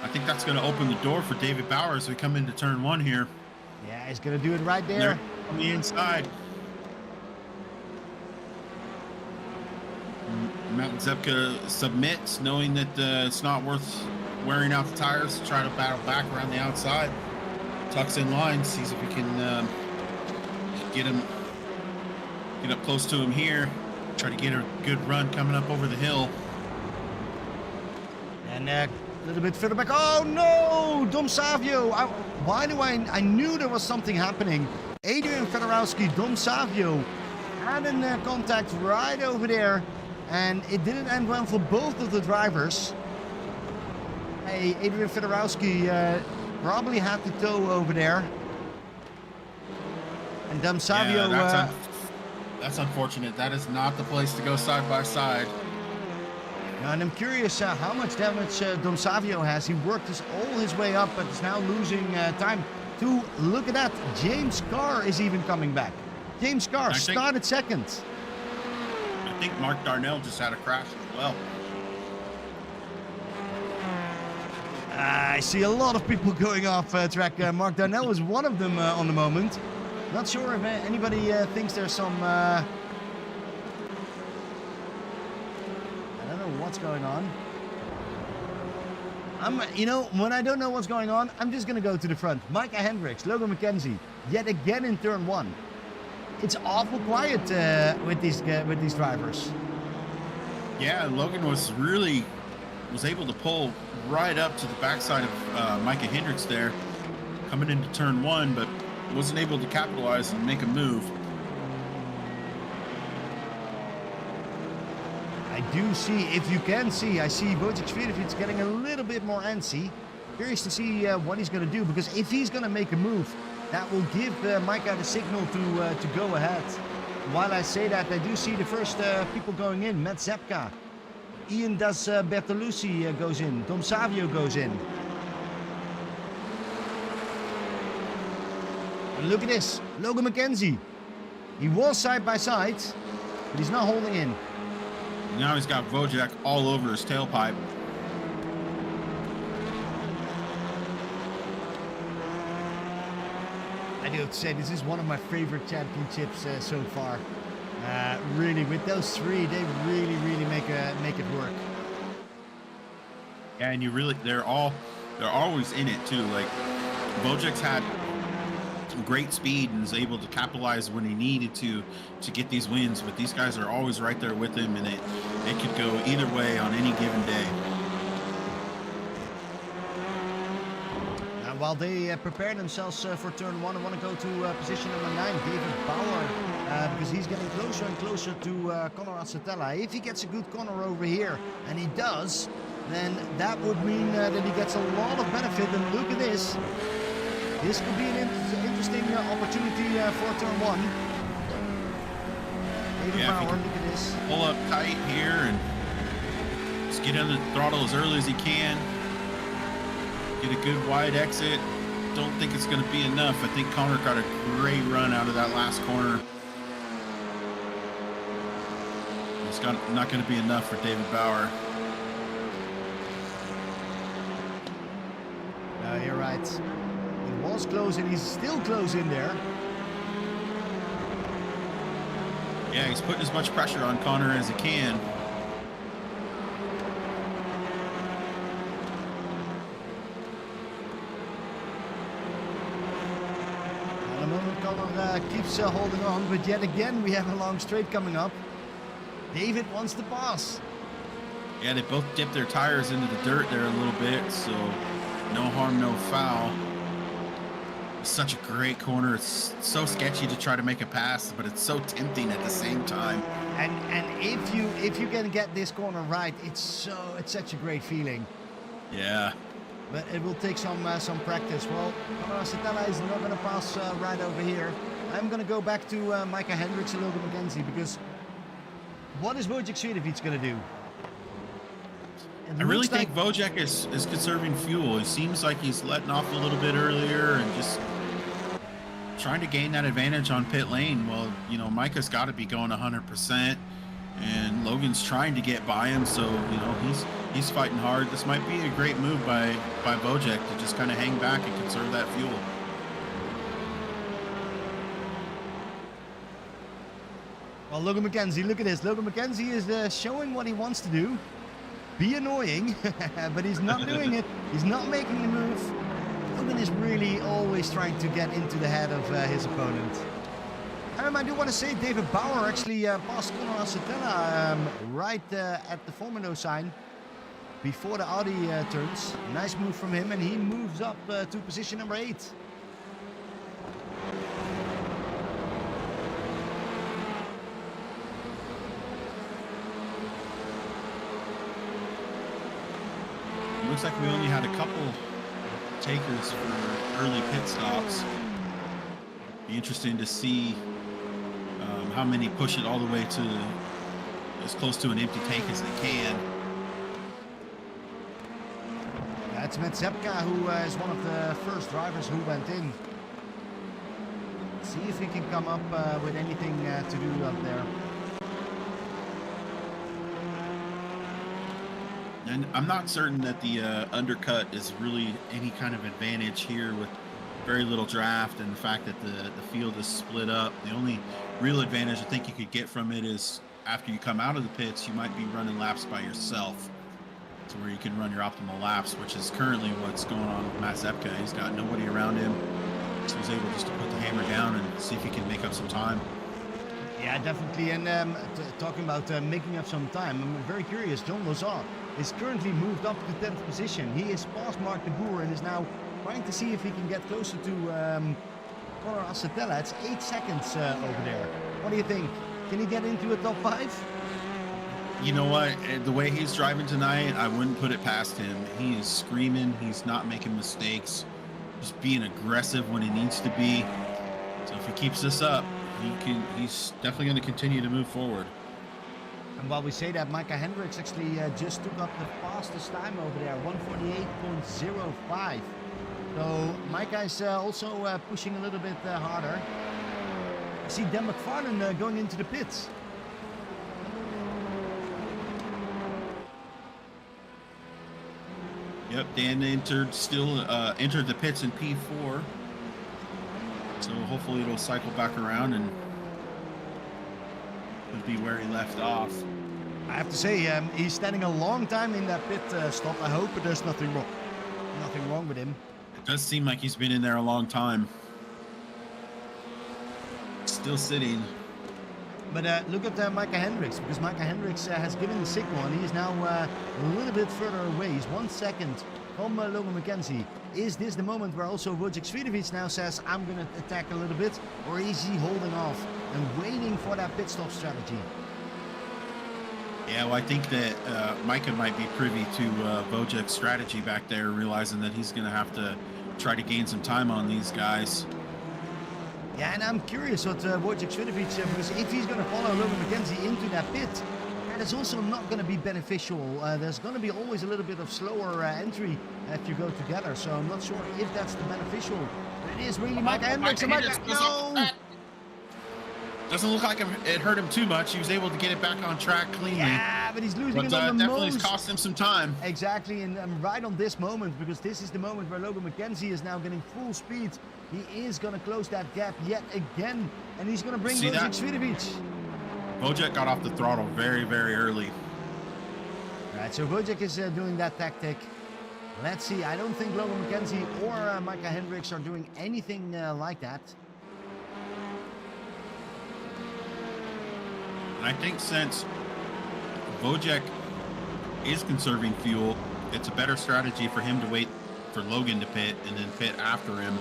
Speaker 2: I think that's going to open the door for David Bauer as we come into turn 1 here.
Speaker 1: Yeah, he's going to do it right there.
Speaker 2: On the inside. Matt Zepka submits, knowing that it's not worth wearing out the tires to try to battle back around the outside. Tucks in line, sees if he can get up close to him here. Try to get a good run coming up over the hill.
Speaker 1: And a little bit further back. Oh no, Dom Savio. I knew there was something happening. Adrian Fedorowski, Dom Savio had a contact right over there, and it didn't end well for both of the drivers. Hey, Adrian Fedorowski probably had to tow over there. And Dom Savio...
Speaker 2: Yeah, that's unfortunate. That is not the place to go side by side.
Speaker 1: And I'm curious how much damage Dom Savio has. He worked all his way up, but is now losing time. To look at that, James Carr is even coming back. James Carr started second.
Speaker 2: I think Mark Darnell just had a crash as well.
Speaker 1: I see a lot of people going off track. Mark Darnell is one of them on the moment. Not sure if anybody thinks there's some... I don't know what's going on. When I don't know what's going on, I'm just going to go to the front. Micah Hendricks, Logan McKenzie, yet again in turn 1. it's awful quiet with these drivers.
Speaker 2: Yeah, Logan was able to pull right up to the backside of Micah Hendricks there, coming into turn 1, but wasn't able to capitalize and make a move.
Speaker 1: I do see, if you can see, I see Wojciech Świderwicz getting a little bit more antsy. Curious to see what he's going to do, because if he's going to make a move, that will give Micah the signal to go ahead. While I say that, I do see the first people going in. Matt Zepka, Ian Das Bertolucci goes in, Dom Savio goes in. And look at this, Logan McKenzie. He was side by side, but he's not holding in.
Speaker 2: Now he's got Wojciech all over his tailpipe.
Speaker 1: I do have to say, this is one of my favorite championships so far. Really, with those three, they really make it work.
Speaker 2: Yeah, and they're always in it too. Like, Wojciech's had great speed and is able to capitalize when he needed to get these wins, but these guys are always right there with him, and it could go either way on any given day.
Speaker 1: While they prepare themselves for turn 1, I want to go to position number 9, David Bauer, because he's getting closer and closer to Conor Assetella. If he gets a good corner over here, and he does, then that would mean that he gets a lot of benefit. And look at this. This could be an interesting opportunity for turn 1. David Bauer, look at this.
Speaker 2: Pull up tight here and just get on the throttle as early as he can. Get a good wide exit. Don't think it's going to be enough. I think Conor got a great run out of that last corner. It's not going to be enough for David Bauer.
Speaker 1: No, you're right. It was close, and he's still close in there.
Speaker 2: Yeah, he's putting as much pressure on Conor as he can.
Speaker 1: Conor keeps holding on, but yet again we have a long straight coming up. David wants to pass.
Speaker 2: Yeah, they both dipped their tires into the dirt there a little bit, so no harm, no foul. It's such a great corner. It's so sketchy to try to make a pass, but it's so tempting at the same time.
Speaker 1: And if you can get this corner right, it's such a great feeling.
Speaker 2: Yeah.
Speaker 1: But it will take some practice. Well, Conor Assetella is not going to pass right over here. I'm going to go back to Micah Hendricks and Logan McKenzie, because what is Wojciech Świderwicz going to do?
Speaker 2: I really think Wojciech is conserving fuel. He seems like he's letting off a little bit earlier and just trying to gain that advantage on pit lane. Well, you know, Micah's got to be going 100%, and Logan's trying to get by him, so, you know, he's fighting hard. This might be a great move by Wojciech to just kind of hang back and conserve that fuel.
Speaker 1: Well, Logan McKenzie, look at this. Logan McKenzie is showing what he wants to do. Be annoying, but he's not doing it. He's not making the move. Logan is really always trying to get into the head of his opponent. I do want to say David Bauer actually passed Conor Assetella right at the Formino sign before the Audi turns. Nice move from him, and he moves up to position number 8.
Speaker 2: Looks like we only had a couple takers for early pit stops. Be interesting to see how many push it all the way to as close to an empty tank as they can.
Speaker 1: That's Matt Zepka, who is one of the first drivers who went in. See if he can come up with anything to do up there.
Speaker 2: And I'm not certain that the undercut is really any kind of advantage here with very little draft and the fact that the field is split up. The only real advantage I think you could get from it is after you come out of the pits, you might be running laps by yourself to where you can run your optimal laps, which is currently what's going on with Matt Zepka. He's got nobody around him, so he's able just to put the hammer down and see if he can make up some time.
Speaker 1: Yeah, definitely. And talking about making up some time, I'm very curious. John Lozar is currently moved up to 10th position. He is past Mark de Boer and is now trying to see if he can get closer to Conor Assetella. It's 8 seconds over there. What do you think? Can he get into a top 5?
Speaker 2: You know what? The way he's driving tonight, I wouldn't put it past him. He is screaming. He's not making mistakes. Just being aggressive when he needs to be. So if he keeps this up, he's definitely going to continue to move forward.
Speaker 1: And while we say that, Micah Hendricks actually just took up the fastest time over there, 148.05. So Micah is also pushing a little bit harder. I see Dan McFarlane going into the pits.
Speaker 2: Yep, Dan entered the pits in P4. So hopefully it'll cycle back around and it'll be where he left off.
Speaker 1: I have to say, he's standing a long time in that pit stop. I hope there's nothing wrong with him.
Speaker 2: It does seem like he's been in there a long time. Still sitting.
Speaker 1: But look at Micah Hendricks, because Micah Hendricks has given the signal and he is now a little bit further away. He's 1 second from Logan McKenzie. Is this the moment where also Wojciech Swiatovic now says, I'm going to attack a little bit? Or is he holding off and waiting for that pit stop strategy?
Speaker 2: Yeah, well, I think that Micah might be privy to Wojciech's strategy back there, realizing that he's going to have to try to gain some time on these guys.
Speaker 1: Yeah, and I'm curious what Wojciech Swiatovic, because if he's going to follow Logan McKenzie into that pit, that is also not going to be beneficial. There's going to be always a little bit of slower entry if you go together, so I'm not sure if that's the beneficial. But it is really Micah Hendricks. No!
Speaker 2: Doesn't look like it hurt him too much. He was able to get it back on track cleanly.
Speaker 1: Yeah, but he's losing it on the
Speaker 2: definitely
Speaker 1: most.
Speaker 2: Cost him some time.
Speaker 1: Exactly, and right on this moment, because this is the moment where Logan McKenzie is now getting full speed. He is going to close that gap yet again, and he's going to bring Wojciech Swiatovic.
Speaker 2: Wojciech got off the throttle very, very early.
Speaker 1: Right, so Wojciech is doing that tactic. Let's see, I don't think Logan McKenzie or Micah Hendricks are doing anything like that.
Speaker 2: And I think since Wojciech is conserving fuel, it's a better strategy for him to wait for Logan to pit and then pit after him,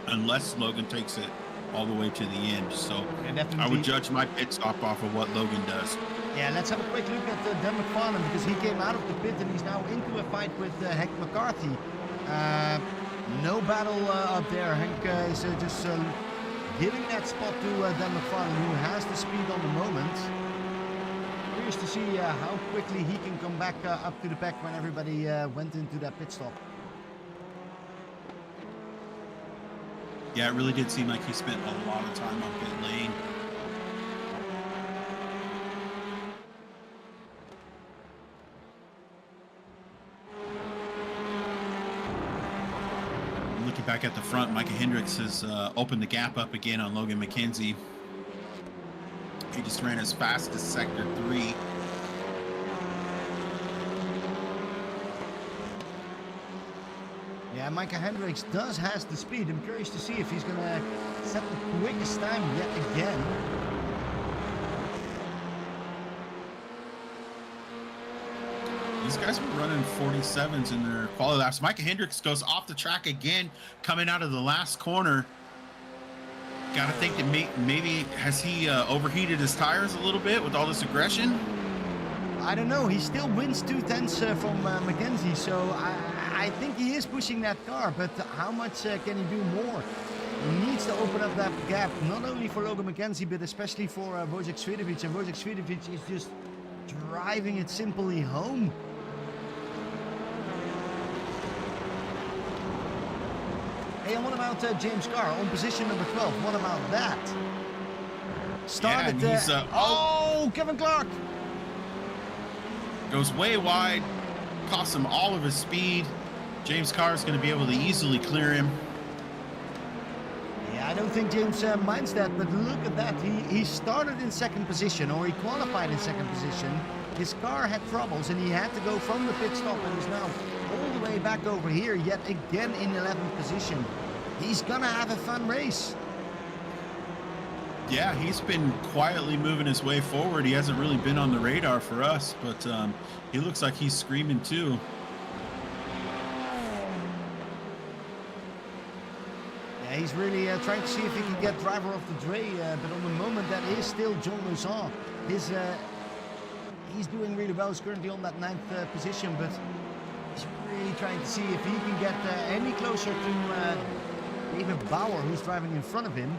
Speaker 2: unless Logan takes it all the way to the end. So yeah, I would judge my pit stop off of what Logan does.
Speaker 1: Yeah, let's have a quick look at Dan McFarlane, because he came out of the pit and he's now into a fight with Hank McCarthy. No battle up there. Hank is just giving that spot to Dan McFarlane, who has the speed on the moment. Curious to see how quickly he can come back up to the pack when everybody went into that pit stop.
Speaker 2: Yeah, it really did seem like he spent a lot of time on pit lane. Looking back at the front, Micah Hendricks has opened the gap up again on Logan McKenzie. He just ran as fast as sector 3.
Speaker 1: Yeah, Micah Hendricks has the speed. I'm curious to see if he's going to set the quickest time yet again.
Speaker 2: These guys were running 47s in their quality laps. Micah Hendricks goes off the track again, coming out of the last corner. Got to think that maybe has he overheated his tires a little bit with all this aggression?
Speaker 1: I don't know. He still wins 2 tenths from McKenzie, so I think he is pushing that car. But how much can he do more? He needs to open up that gap, not only for Logan McKenzie, but especially for Wojciech Swiatovic. And Wojciech Swiatovic is just driving it simply home. Hey, and what about James Carr on position number 12? What about that? Started oh, Kevin Clark!
Speaker 2: Goes way wide, costs him all of his speed. James Carr is going to be able to easily clear him.
Speaker 1: Yeah, I don't think James minds that, but look at that. He started in 2nd position, or he qualified in 2nd position. His car had troubles, and he had to go from the pit stop, and is now all the way back over here, yet again in 11th position. He's gonna have a fun race.
Speaker 2: Yeah, he's been quietly moving his way forward. He hasn't really been on the radar for us, but he looks like he's screaming too.
Speaker 1: Yeah, he's really trying to see if he can get driver off the dray, but on the moment that is still John Lozan. He's doing really well. He's currently on that 9th position, but he's really trying to see if he can get any closer to David Bauer, who's driving in front of him.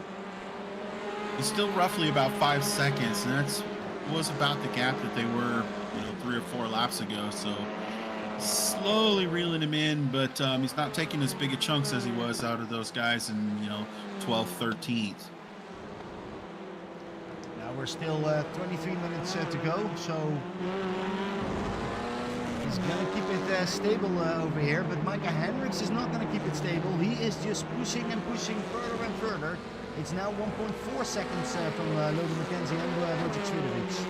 Speaker 2: He's still roughly about 5 seconds, and that was about the gap that they were, 3 or 4 laps ago. So slowly reeling him in, but he's not taking as big a chunks as he was out of those guys in 12th, 13th.
Speaker 1: Now we're still 23 minutes to go, so he's gonna keep it stable over here. But Micah Hendricks is not gonna keep it stable. He is just pushing and pushing further and further. It's now 1.4 seconds from Logan McKenzie and Wojciech Swidovic.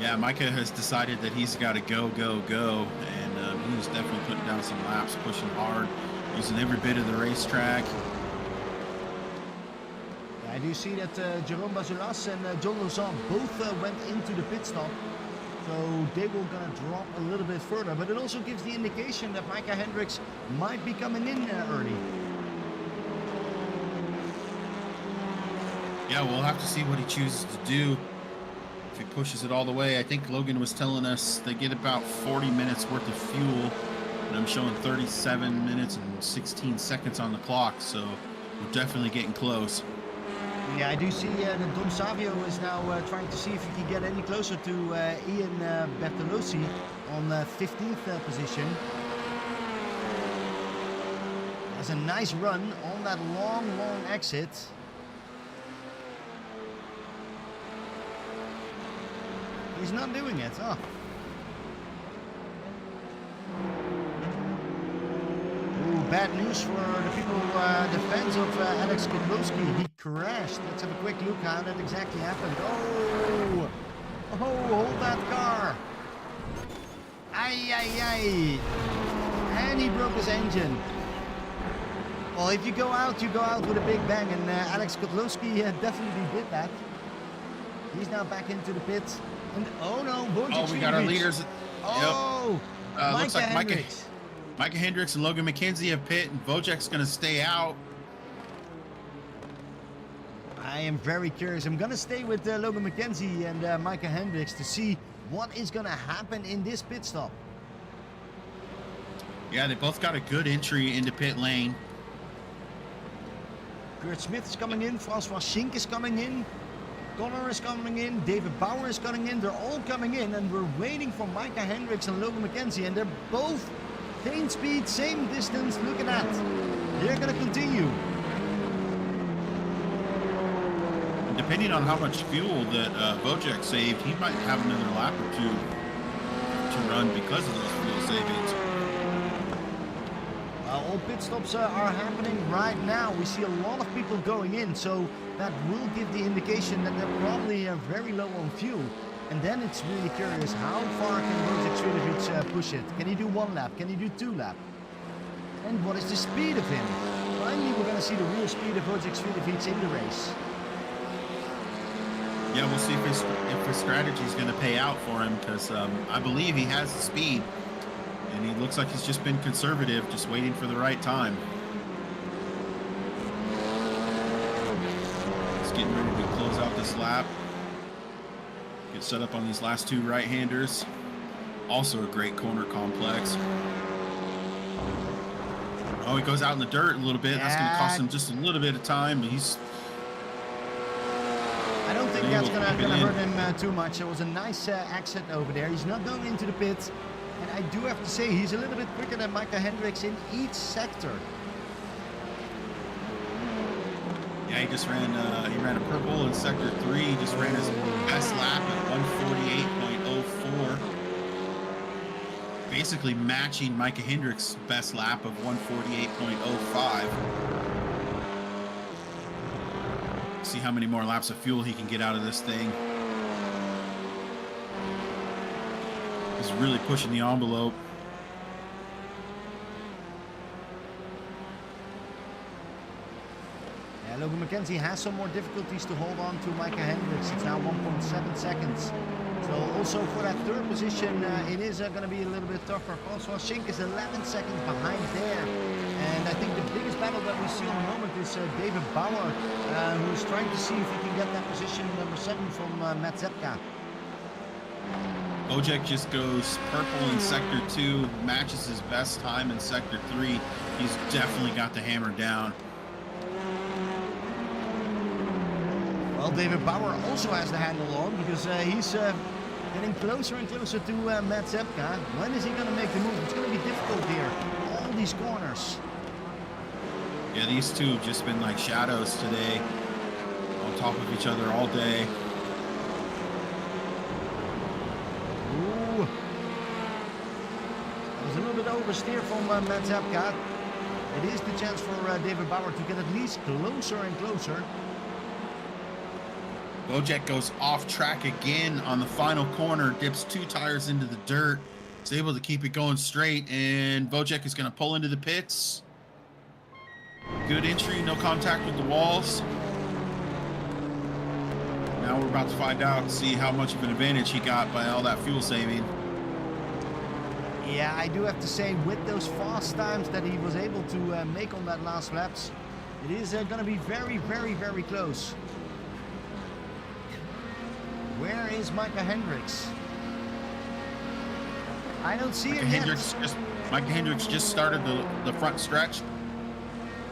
Speaker 2: Yeah, Micah has decided that he's got to go, and he was definitely putting down some laps, pushing hard, using every bit of the racetrack.
Speaker 1: Yeah, I do see that Jerome Bazulas and John Lozan both went into the pit stop, so they were going to drop a little bit further, but it also gives the indication that Micah Hendricks might be coming in early.
Speaker 2: Yeah, we'll have to see what he chooses to do. If he pushes it all the way, I think Logan was telling us they get about 40 minutes worth of fuel, and I'm showing 37 minutes and 16 seconds on the clock, so we're definitely getting close.
Speaker 1: Yeah, I do see that Dom Savio is now trying to see if he can get any closer to Ian Bertolozzi on 15th position. That's a nice run on that long exit. He's not doing it. Oh. Ooh, bad news for the people, the fans of Alex Kwiatkowski. He crashed. Let's have a quick look how that exactly happened. Oh, hold that car. Ay. And he broke his engine. Well, if you go out with a big bang, and Alex Kwiatkowski definitely did that. He's now back into the pits. And, oh no, Wojciech
Speaker 2: we got our leaders.
Speaker 1: Oh,
Speaker 2: yep.
Speaker 1: Micah
Speaker 2: Looks like
Speaker 1: Hendricks.
Speaker 2: Micah Hendricks and Logan McKenzie have pit, and Wojciech's going to stay out.
Speaker 1: I am very curious. I'm going to stay with Logan McKenzie and Micah Hendricks to see what is going to happen in this pit stop.
Speaker 2: Yeah, they both got a good entry into pit lane.
Speaker 1: Kurt Smith is coming in. Francois Schink is coming in. Connor is coming in, David Bauer is coming in, they're all coming in, and we're waiting for Micah Hendricks and Logan McKenzie, and they're both same speed, same distance. Look at that. They're going to continue.
Speaker 2: Depending on how much fuel that Wojciech saved, he might have another lap or two to run because of those fuel savings.
Speaker 1: All pit stops are happening right now. We see a lot of people going in, so that will give the indication that they're probably very low on fuel. And then it's really curious, how far can Wojciech Swidovic push it? Can he do 1 lap? Can he do 2 laps? And what is the speed of him? Finally, we're going to see the real speed of Wojciech Swidovic in the race.
Speaker 2: Yeah, we'll see if his strategy is going to pay out for him, because I believe he has the speed. And he looks like he's just been conservative, just waiting for the right time. He's getting ready to close out this lap. Get set up on these last 2 right-handers. Also a great corner complex. Oh, he goes out in the dirt a little bit. That's going to cost him just a little bit of time. But
Speaker 1: I don't think that's going to hurt him too much. It was a nice exit over there. He's not going into the pits. And I do have to say, he's a little bit quicker than Micah Hendricks in each sector.
Speaker 2: Yeah, he just ran. He ran a purple in sector 3. He just ran his best lap at 148.04, basically matching Micah Hendricks' best lap of 148.05. See how many more laps of fuel he can get out of this thing. He's really pushing the envelope.
Speaker 1: Yeah, Logan McKenzie has some more difficulties to hold on to Micah Hendricks. It's now 1.7 seconds. So also for that third position, it is going to be a little bit tougher. Francois Schink is 11 seconds behind there. And I think the biggest battle that we see on the moment is David Bauer, who's trying to see if he can get that position number 7 from Matt Zepka.
Speaker 2: Wojciech just goes purple in Sector 2, matches his best time in Sector 3. He's definitely got the hammer down.
Speaker 1: Well, David Bauer also has the handle on because he's getting closer and closer to Matt Zepka. When is he going to make the move? It's going to be difficult here. All these corners.
Speaker 2: Yeah, these two have just been like shadows today, on top of each other all day.
Speaker 1: Ooh. That was a little bit oversteer from Matt Zepka. It is the chance for David Bauer to get at least closer and closer.
Speaker 2: Wojciech goes off track again on the final corner, dips 2 tires into the dirt. He's able to keep it going straight, and Wojciech is going to pull into the pits. Good entry, no contact with the walls. Now we're about to find out, see how much of an advantage he got by all that fuel saving.
Speaker 1: Yeah, I do have to say, with those fast times that he was able to make on that last laps, it is going to be very, very, very close. Where is Micah Hendricks? I don't see him yet.
Speaker 2: Micah Hendricks just started the front stretch.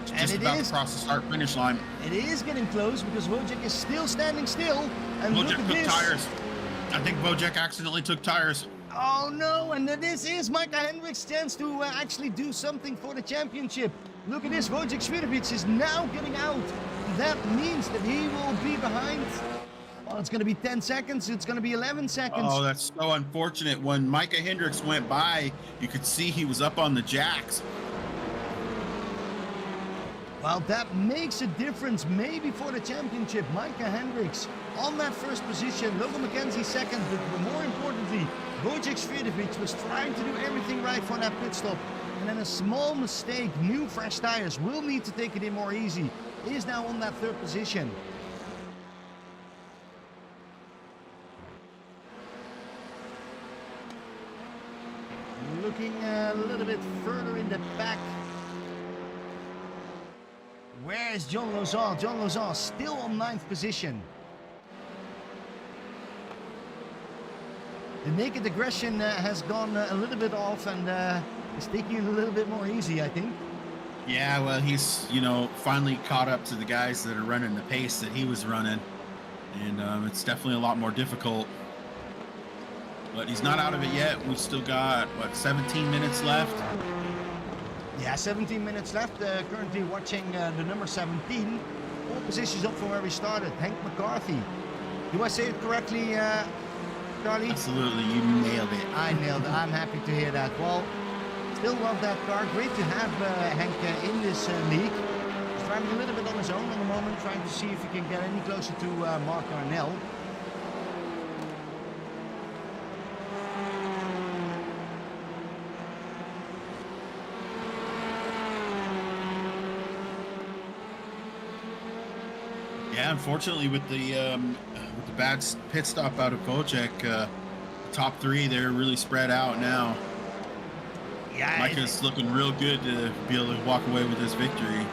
Speaker 2: Just about to cross the start-finish line.
Speaker 1: It is getting close because Wojciech is still standing still. And look at this.
Speaker 2: Tires. I think Wojciech accidentally took tires.
Speaker 1: Oh no, and this is Micah Hendricks' chance to actually do something for the championship. Look at this, Wojciech Swiatovic is now getting out. That means that he will be behind. Well, it's going to be 10 seconds. It's going to be 11 seconds.
Speaker 2: Oh, that's so unfortunate. When Micah Hendricks went by, you could see he was up on the jacks.
Speaker 1: Well, that makes a difference maybe for the championship. Micah Hendricks on that first position. Logan McKenzie second, but more importantly, Wojciech Swiatovic was trying to do everything right for that pit stop. And then a small mistake, new fresh tires, will need to take it in more easy. He is now on that third position. Looking a little bit further in the back. Where is John Lauzon? John Lauzon still on 9th position. The naked aggression has gone a little bit off and is taking it a little bit more easy, I think.
Speaker 2: Yeah, well, he's, finally caught up to the guys that are running the pace that he was running. And it's definitely a lot more difficult. But he's not out of it yet. We've still got, 17 minutes left?
Speaker 1: Yeah, 17 minutes left. Currently watching the number 17. 4 positions up from where we started. Hank McCarthy. Do I say it correctly, Charlie?
Speaker 2: Absolutely, you nailed it.
Speaker 1: I nailed it. I'm happy to hear that. Well, still love that car. Great to have Hank in this league. He's driving a little bit on his own at the moment, trying to see if he can get any closer to Mark Arnell.
Speaker 2: Yeah, unfortunately, with the bad pit stop out of Wojciech, top 3, they're really spread out now.
Speaker 1: Yeah,
Speaker 2: Micah's looking real good to be able to walk away with this victory.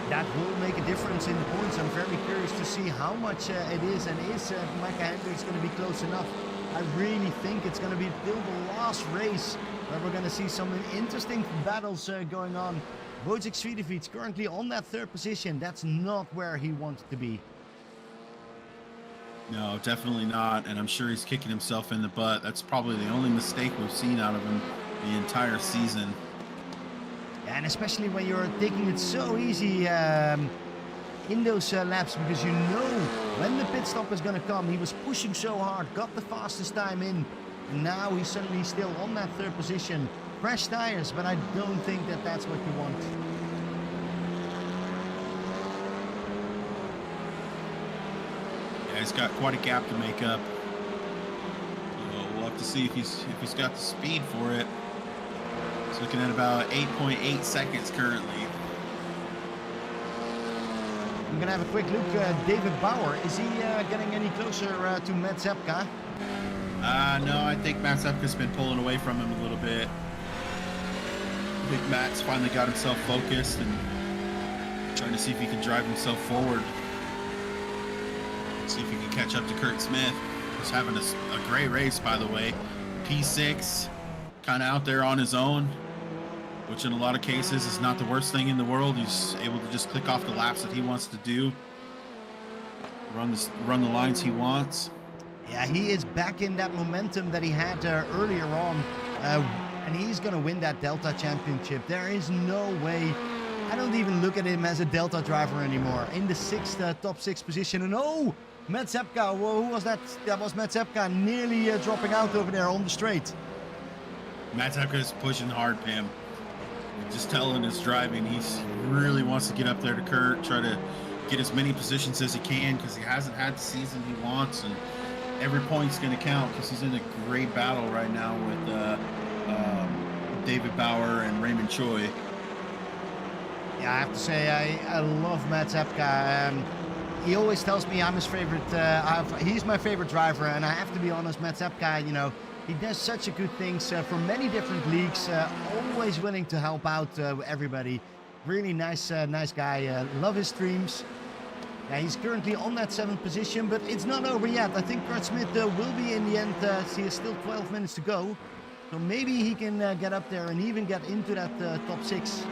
Speaker 1: That will make a difference in the points. I'm very curious to see how much it is, and is Micah Hendricks going to be close enough? I really think it's going to be till the last race where we're going to see some interesting battles going on. Wojciech Swiatovic currently on that third position. That's not where he wanted to be.
Speaker 2: No, definitely not. And I'm sure he's kicking himself in the butt. That's probably the only mistake we've seen out of him the entire season.
Speaker 1: And especially when you're taking it so easy in those laps, because you know when the pit stop is going to come. He was pushing so hard, got the fastest time in. And now he's suddenly still on that third position. Fresh tires, but I don't think that that's what you want.
Speaker 2: Yeah, he's got quite a gap to make up. So we'll have to see if he's got the speed for it. He's looking at about 8.8 seconds currently.
Speaker 1: I'm going to have a quick look. David Bauer, is he getting any closer to Matt Zepka?
Speaker 2: No, I think Matt Zepka's been pulling away from him a little bit. I think Matt's finally got himself focused and trying to see if he can drive himself forward. See if he can catch up to Kurt Smith, who's having a great race, by the way. P6, kind of out there on his own, which in a lot of cases is not the worst thing in the world. He's able to just click off the laps that he wants to do, run the lines he wants.
Speaker 1: Yeah, he is back in that momentum that he had earlier on, and he's going to win that Delta Championship. There is no way. I don't even look at him as a Delta driver anymore. In the top six position, and oh, Matt Zepka, whoa, who was that? That was Matt Zepka nearly dropping out over there on the straight.
Speaker 2: Matt Zepka is pushing hard, Pam. Just telling his driving, he really wants to get up there to Kurt, try to get as many positions as he can, because he hasn't had the season he wants, and every point's going to count, because he's in a great battle right now with David Bauer and Raymond Choi.
Speaker 1: Yeah, I have to say, I love Matt Zepka. He always tells me I'm his favorite. He's my favorite driver, and I have to be honest, Matt Zepka, you know, he does such a good things for many different leagues. Always willing to help out everybody. Really nice guy. Love his streams. Yeah, he's currently on that 7th position, but it's not over yet. I think Kurt Smith will be in the end. He has still 12 minutes to go, so maybe he can get up there and even get into that top 6.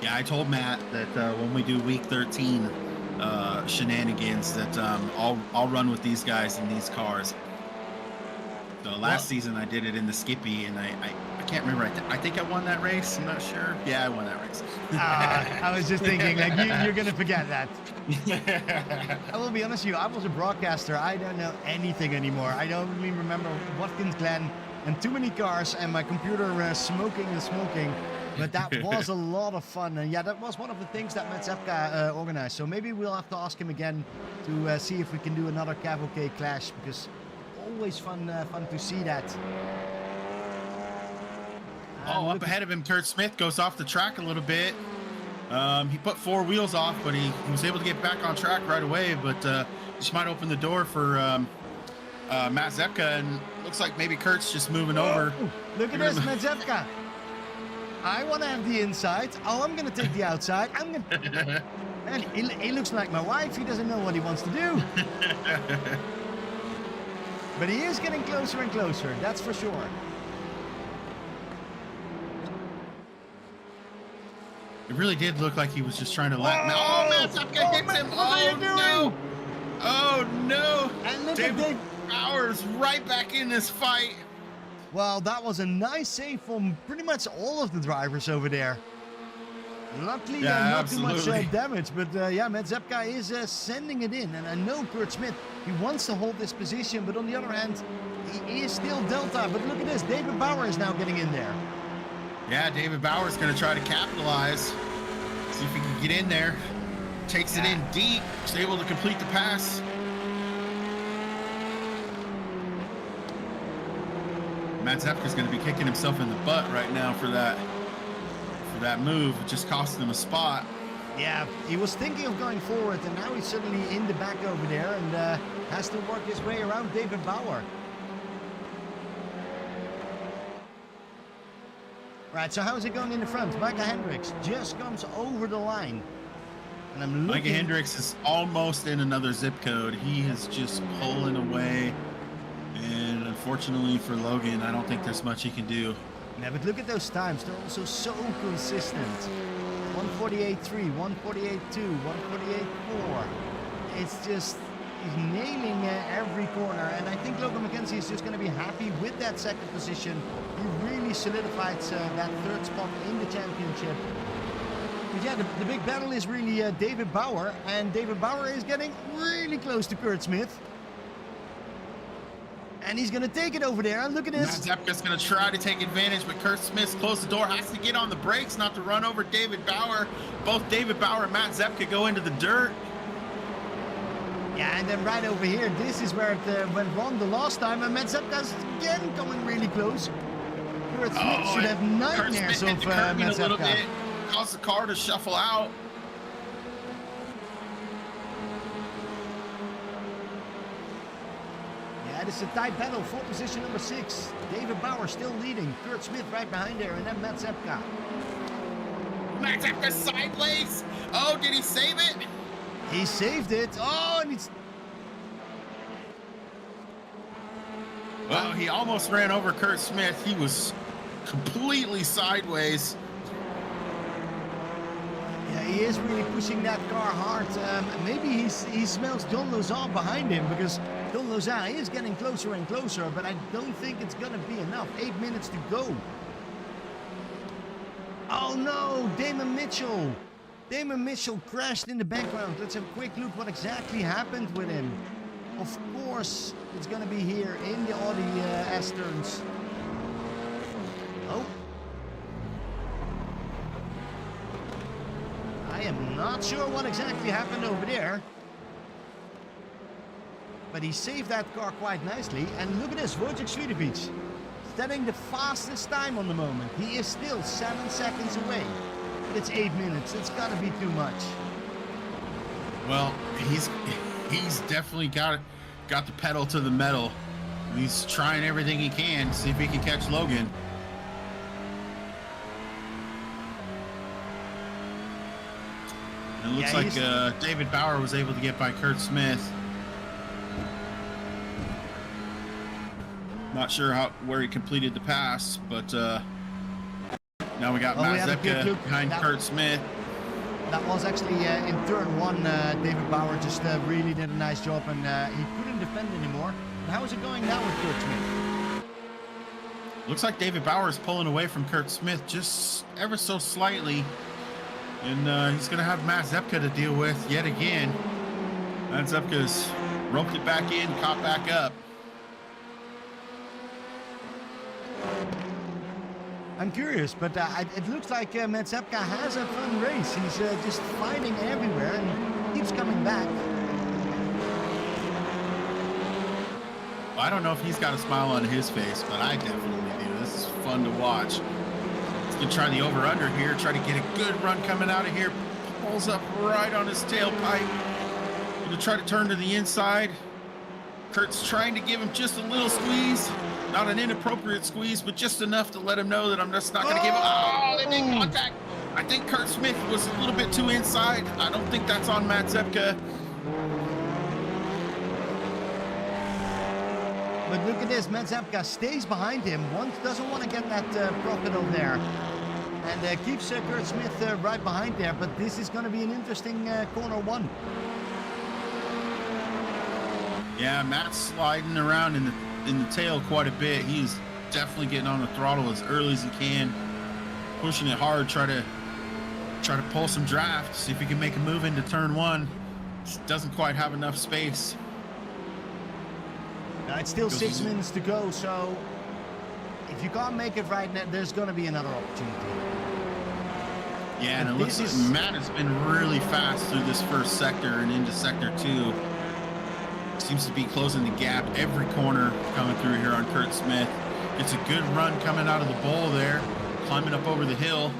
Speaker 2: Yeah, I told Matt that when we do week 13 shenanigans, that I'll run with these guys in these cars. So last season I did it in the Skippy, and I can't remember. I think I won that race. I'm not sure. Yeah, I won that race.
Speaker 1: I was just thinking, like, you're gonna forget that. I will be honest with you. I was a broadcaster. I don't know anything anymore. I don't really remember Watkins Glen and too many cars, and my computer smoking and smoking. But that was a lot of fun, and yeah, that was one of the things that Matt Zepka organized. So maybe we'll have to ask him again to see if we can do another CAVOK clash, because always fun to see that.
Speaker 2: Up ahead of him, Kurt Smith goes off the track a little bit. He put 4 wheels off, but he was able to get back on track right away. But just might open the door for Matt Zepka, and looks like maybe Kurt's just moving over.
Speaker 1: Look at this, Matt Zepka. I want to have the inside. Oh, I'm going to take the outside. Man, he looks like my wife. He doesn't know what he wants to do. But he is getting closer and closer, that's for sure.
Speaker 2: It really did look like he was just trying to lap. Oh, Matt Zepka hits him. Oh, no. Oh, no.
Speaker 1: And look
Speaker 2: David
Speaker 1: at
Speaker 2: Bauer's right back in this fight.
Speaker 1: Well, that was a nice save from pretty much all of the drivers over there. Luckily, not too much damage, but yeah, Matt Zepka is sending it in. And I know Kurt Smith, he wants to hold this position, but on the other hand, he is still Delta. But look at this, David Bauer is now getting in there.
Speaker 2: Yeah, David Bauer's going to try to capitalize. See if he can get in there. Takes it in deep. He's able to complete the pass. Matt Zepka's going to be kicking himself in the butt right now for that move. It just cost him a spot.
Speaker 1: Yeah, he was thinking of going forward, and now he's suddenly in the back over there and has to work his way around David Bauer. Right, so how is it going in the front? Micah Hendricks just comes over the line. And I'm looking...
Speaker 2: Micah Hendricks is almost in another zip code. He is just pulling away. And unfortunately for Logan, I don't think there's much he can do.
Speaker 1: Yeah, but look at those times. They're also so consistent. 148.3, 148.2, 148.4. It's just, he's nailing every corner. And I think Logan McKenzie is just going to be happy with that 2nd position. He really solidified that 3rd spot in the championship. But yeah, the big battle is really David Bauer. And David Bauer is getting really close to Kurt Smith. And he's going to take it over there. And look at this.
Speaker 2: Matt Zepka's going to try to take advantage, but Kurt Smith's closed the door. Has to get on the brakes not to run over David Bauer. Both David Bauer and Matt Zepka go into the dirt.
Speaker 1: Yeah, and then right over here, this is where it went wrong the last time. And Matt Zepka's again coming really close. Kurt Smith should have nightmares of Matt Zepka.
Speaker 2: Caused the car to shuffle out.
Speaker 1: It is a tight battle for position number 6. David Bauer still leading. Kurt Smith right behind there, and then Matt Zepka.
Speaker 2: Matt Zepka sideways. Oh, did he save it?
Speaker 1: He saved it. Oh, and he's...
Speaker 2: Well, he almost ran over Kurt Smith. He was completely sideways.
Speaker 1: Yeah, he is really pushing that car hard. Maybe he smells John Lozon behind him, because John Lozon is getting closer and closer, but I don't think it's going to be enough. 8 minutes to go. Oh no, Damon Mitchell. Damon Mitchell crashed in the background. Let's have a quick look what exactly happened with him. Of course, it's going to be here in the Audi Asterns. Oh. I am not sure what exactly happened over there. But he saved that car quite nicely. And look at this, Wojciech Swidovic. Setting the fastest time on the moment. He is still 7 seconds away. But it's 8 minutes. It's gotta be too much.
Speaker 2: Well, he's definitely got the pedal to the metal. He's trying everything he can to see if he can catch Logan. And it looks like David Bauer was able to get by Kurt Smith. Not sure where he completed the pass, but now we got Matt Zepka behind Kurt Smith.
Speaker 1: That was actually in turn 1. David Bauer just really did a nice job, and he couldn't defend anymore. But how is it going now with Kurt Smith?
Speaker 2: Looks like David Bauer is pulling away from Kurt Smith just ever so slightly, and he's going to have Matt Zepka to deal with yet again. Matt Zepka's roped it back in, caught back up.
Speaker 1: I'm curious, but it looks like Matt Zepka has a fun race. He's just fighting everywhere and keeps coming back.
Speaker 2: Well, I don't know if he's got a smile on his face, but I definitely do. This is fun to watch. He's going to try the over-under here, try to get a good run coming out of here. Pulls up right on his tailpipe. Going to try to turn to the inside. Kurt's trying to give him just a little squeeze. Not an inappropriate squeeze, but just enough to let him know that I'm just not going to give him. Oh, they made contact. I think Kurt Smith was a little bit too inside. I don't think that's on Matt Zepka.
Speaker 1: But look at this, Matt Zepka stays behind him. Doesn't want to get that profit on there. And keeps Kurt Smith right behind there. But this is going to be an interesting corner 1.
Speaker 2: Yeah, Matt's sliding around in the tail quite a bit. He's definitely getting on the throttle as early as he can, pushing it hard, try to pull some draft, see if he can make a move into turn 1. Just doesn't quite have enough space.
Speaker 1: Now it's still 6 minutes to go, so if you can't make it right now, there's going to be another opportunity.
Speaker 2: Yeah, and it looks like Matt has been really fast through this first sector and into sector 2. Seems to be closing the gap every corner coming through here on Kurt Smith. It's a good run coming out of the bowl there, climbing up over the hill.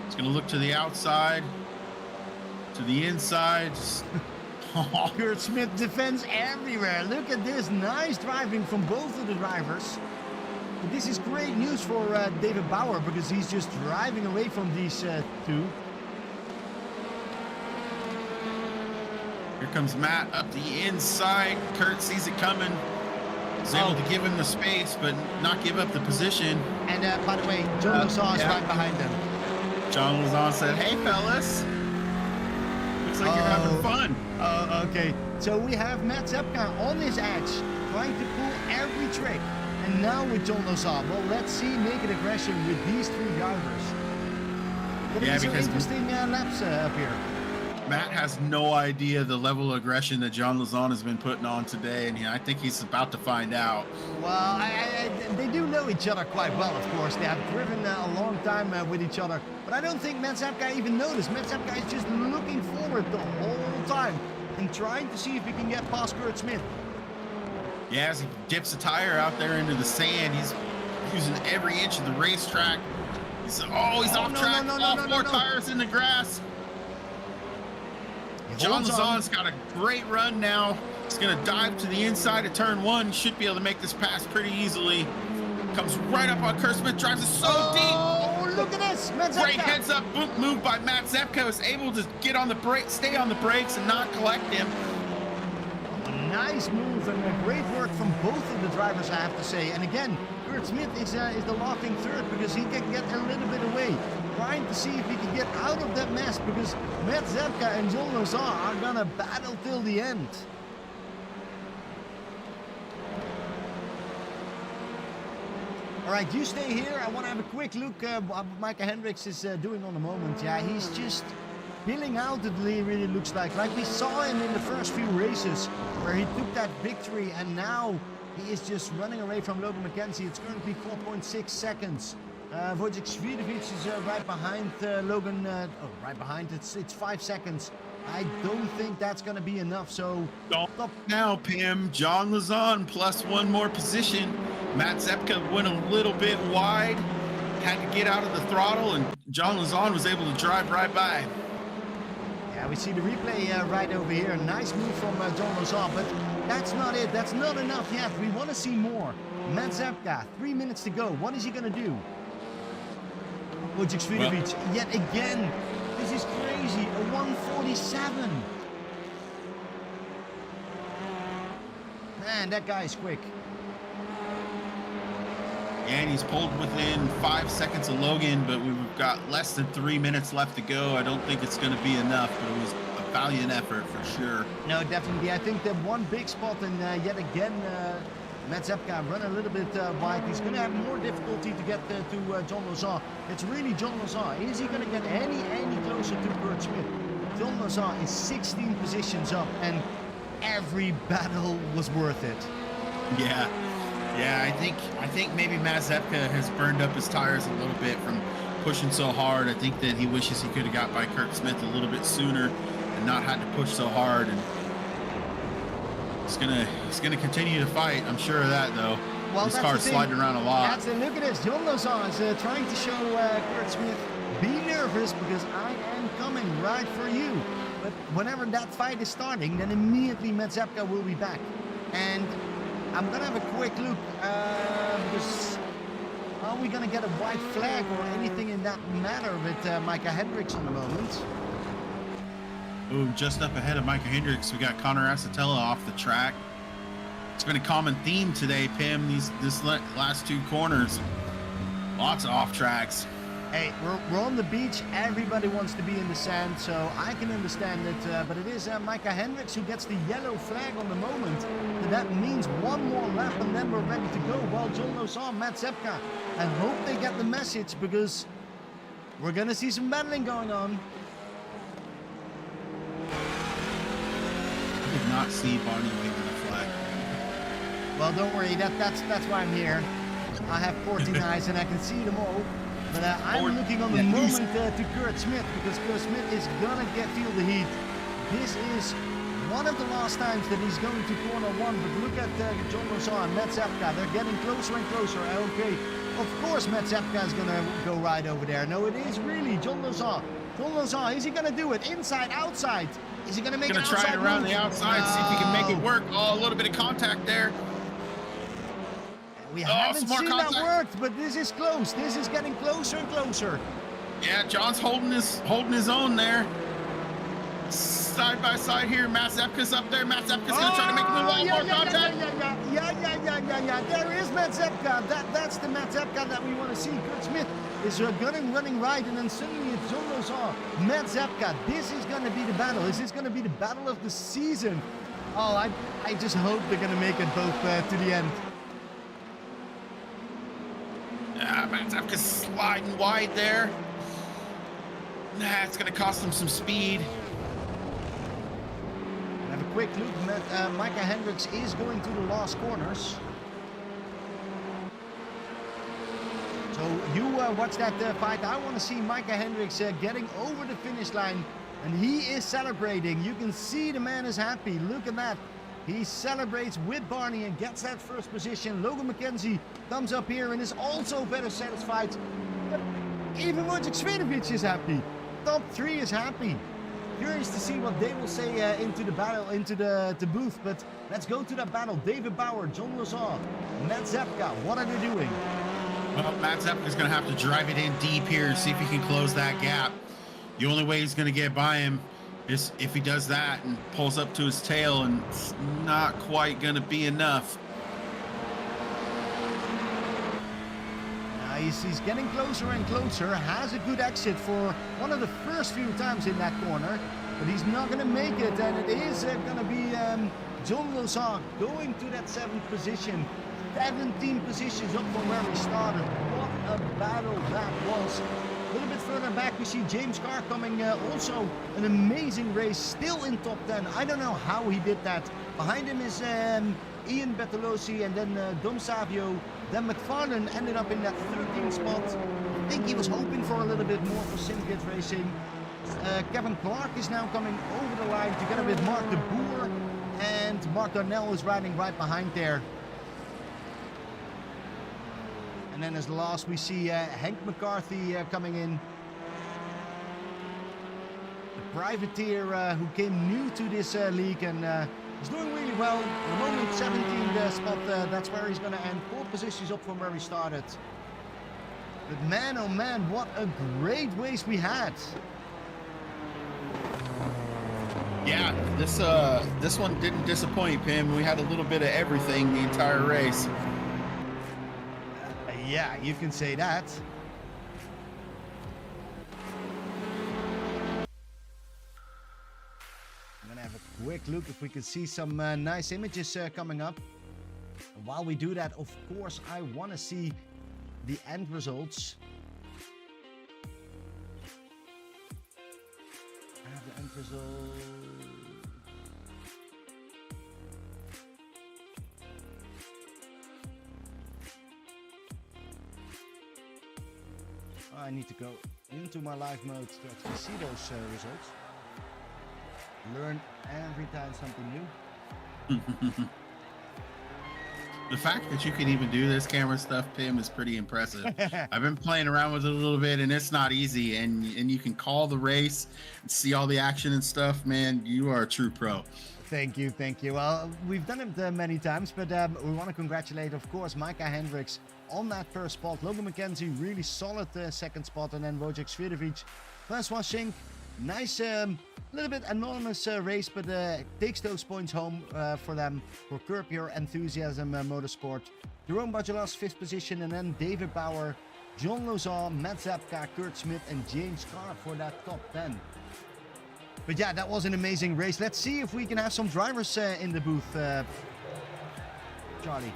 Speaker 2: It's going to look to the outside, to the inside.
Speaker 1: Kurt Smith defends everywhere. Look at this, nice driving from both of the drivers. But this is great news for David Bauer, because he's just driving away from these 2.
Speaker 2: Here comes Matt up the inside. Kurt sees it coming. He's able to give him the space, but not give up the position.
Speaker 1: And by the way, John Lozon is right behind them.
Speaker 2: John Lozon said, "Hey, fellas. Looks like you're having fun."
Speaker 1: Okay. So we have Matt Zepka on his edge, trying to pull every trick. And now with John Lozon. Well, let's see naked aggression with these 3 drivers. Gonna be some interesting laps up here.
Speaker 2: Matt has no idea the level of aggression that John Lozon has been putting on today, and I think he's about to find out.
Speaker 1: Well, they do know each other quite well, of course. They have driven a long time with each other. But I don't think Matt Zepka even noticed. Matt Zepka is just looking forward the whole time and trying to see if he can get past Kurt Smith.
Speaker 2: Yeah, as he dips a tire out there into the sand, he's using every inch of the racetrack. He's off track. All 4 tires in the grass. John Lozon's got a great run now. He's going to dive to the inside of turn 1. Should be able to make this pass pretty easily. Comes right up on Kurt Smith. Drives it so deep.
Speaker 1: Oh, look at this. Matt
Speaker 2: Great
Speaker 1: Zepka.
Speaker 2: heads up move by Matt Zepka. Was able to get on the brake, stay on the brakes, and not collect him.
Speaker 1: Nice move and great work from both of the drivers, I have to say. And again, Kurt Smith is the locking third because he can get a little bit away. Trying to see if he can get out of that mess because Matt Zepka and John Lozar are going to battle till the end. All right, you stay here. I want to have a quick look what Micah Hendricks is doing on the moment. Yeah, he's just peeling out, it really looks like. Like we saw him in the first few races where he took that victory and now he is just running away from Logan McKenzie. It's currently 4.6 seconds. Wojciech Swidovic is right behind Logan. Right behind. It's 5 seconds. I don't think that's going to be enough. So
Speaker 2: now, Pim, John Lazon plus one more position. Matt Zepka went a little bit wide, had to get out of the throttle, and John Lazon was able to drive right by.
Speaker 1: Yeah, we see the replay right over here. Nice move from John Lazon, but that's not it. That's not enough yet. We want to see more. Matt Zepka, 3 minutes to go. What is he going to do? Wojciech Swidovic, yet again. This is crazy. A 147. Man, that guy is quick.
Speaker 2: And he's pulled within 5 seconds of Logan, but we've got less than 3 minutes left to go. I don't think it's going to be enough, but it was a valiant effort for sure.
Speaker 1: No, definitely. I think that one big spot, and yet again, Matt Zepka run a little bit wide. He's going to have more difficulty to get to John Lazar. It's really John Lazar. Is he going to get any closer to Kurt Smith? John Lazar is 16 positions up, and every battle was worth it.
Speaker 2: Yeah. Yeah, I think maybe Matt Zepka has burned up his tires a little bit from pushing so hard. I think that he wishes he could have got by Kurt Smith a little bit sooner and not had to push so hard. And he's gonna continue to fight. I'm sure of that, though.
Speaker 1: Well,
Speaker 2: this car's sliding around a lot.
Speaker 1: Look at this. John Lazar is trying to show Kurt Smith, be nervous because I am coming right for you. But whenever that fight is starting, then immediately Matt Zepka will be back. And I'm going to have a quick look because are we going to get a white flag or anything in that matter with Micah Hendricks on the moment?
Speaker 2: Ooh, just up ahead of Micah Hendricks, we got Connor Asatella off the track. It's been a common theme today, Pim, this last two corners. Lots of off tracks.
Speaker 1: Hey, we're on the beach. Everybody wants to be in the sand, so I can understand it. But it is Micah Hendricks who gets the yellow flag on the moment. And that means one more lap and then we're ready to go. Well, John Lazar, Matt Zepka, I hope they get the message because we're going to see some battling going on.
Speaker 2: I did not see Barney waving the flag.
Speaker 1: Well, don't worry. That's why I'm here. I have 14 eyes and I can see them all. But I'm looking on the moment to Kurt Smith because Kurt Smith is gonna feel the heat. This is one of the last times that he's going to corner one. But look at John Lazar and Matt Zepka. They're getting closer and closer. Okay, of course Matt Zepka is gonna go right over there. No, it is really John Lazar. John Lazar, is he gonna do it? Inside, outside? Is he gonna make it outside?
Speaker 2: Gonna try it around the outside, see if he can make it work. Oh, a little bit of contact there.
Speaker 1: We haven't seen that worked, but this is close. This is getting closer and closer.
Speaker 2: Yeah, John's holding his own there. Side by side here. Matt Zepka's up there. Matt Zepka's gonna try to make a little more contact.
Speaker 1: Yeah. There is Matt Zepka. That's the Matt Zepka that we want to see. Kurt Smith is running right, and then suddenly it's John Lazar. Matt Zepka. This is gonna be the battle. This is gonna be the battle of the season. Oh, I just hope they're gonna make it both to the end.
Speaker 2: Matt Zepka's sliding wide there. Nah, it's going to cost him some speed.
Speaker 1: Have a quick look. Micah Hendricks is going to the last corners. So you watch that fight. I want to see Micah Hendricks getting over the finish line. And he is celebrating. You can see the man is happy. Look at that. He celebrates with Barney and gets that first position. Logan McKenzie comes up here and is also better satisfied. But even Wojciech Swidovic is happy. Top 3 is happy. Curious to see what they will say into the battle, into the booth. But let's go to that battle. David Bauer, John Lazar, Matt Zepka. What are they doing?
Speaker 2: Well, Matt Zepka is going to have to drive it in deep here and see if he can close that gap. The only way he's going to get by him is if he does that and pulls up to his tail, and it's not quite going to be enough.
Speaker 1: He's getting closer and closer, has a good exit for one of the first few times in that corner, but he's not going to make it, and it is going to be John Lozard going to that 7th position, 17 positions up from where we started. What a battle that was. A little bit further back we see James Carr coming, also an amazing race, still in top 10. I don't know how he did that. Behind him is Ian Bertolozzi, and then Dom Savio. Then McFarlane ended up in that 13th spot. I think he was hoping for a little bit more for Syndicate Racing. Kevin Clark is now coming over the line together with Mark de Boer, and Mark Darnell is riding right behind there. And then as last we see Hank McCarthy coming in. The privateer who came new to this league and he's doing really well. At the moment, 17th spot, that's where he's going to end. 4 positions up from where he started. But man, oh man, what a great race we had.
Speaker 2: Yeah, this one didn't disappoint, Pim. We had a little bit of everything the entire race.
Speaker 1: Yeah, you can say that. I'm gonna have a quick look if we can see some nice images coming up. And while we do that, of course, I want to see the end results. I have the end result. I need to go into my live mode to actually see those results. Learn every time something new.
Speaker 2: The fact that you can even do this camera stuff, Pim, is pretty impressive. I've been playing around with it a little bit, and it's not easy. And you can call the race and see all the action and stuff. Man, you are a true pro.
Speaker 1: Thank you, thank you. Well, we've done it many times, but we want to congratulate, of course, Micah Hendricks on that first spot. Logan McKenzie, really solid second spot, and then Wojciech Svidovic, Francois Schink. Nice, little bit anonymous race, but takes those points home for them for Curb Your Enthusiasm Motorsport. Jerome Bajalas, 5th position, and then David Bauer, John Lozan, Matt Zapka, Kurt Smith, and James Carr for that top 10. But yeah, that was an amazing race. Let's see if we can have some drivers in the booth, Charlie.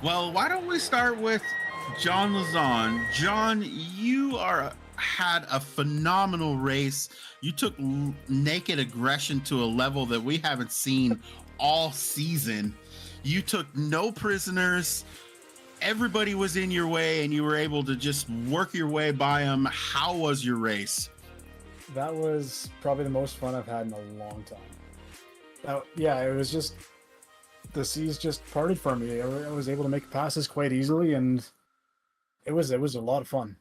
Speaker 2: Well, why don't we start with John Lozan. John, you had a phenomenal race. You took naked aggression to a level that we haven't seen all season. You took no prisoners. Everybody was in your way, and you were able to just work your way by them. How was your race?
Speaker 3: That was probably the most fun I've had in a long time. Yeah, it was just, the seas just parted for me. I was able to make passes quite easily, and it was a lot of fun.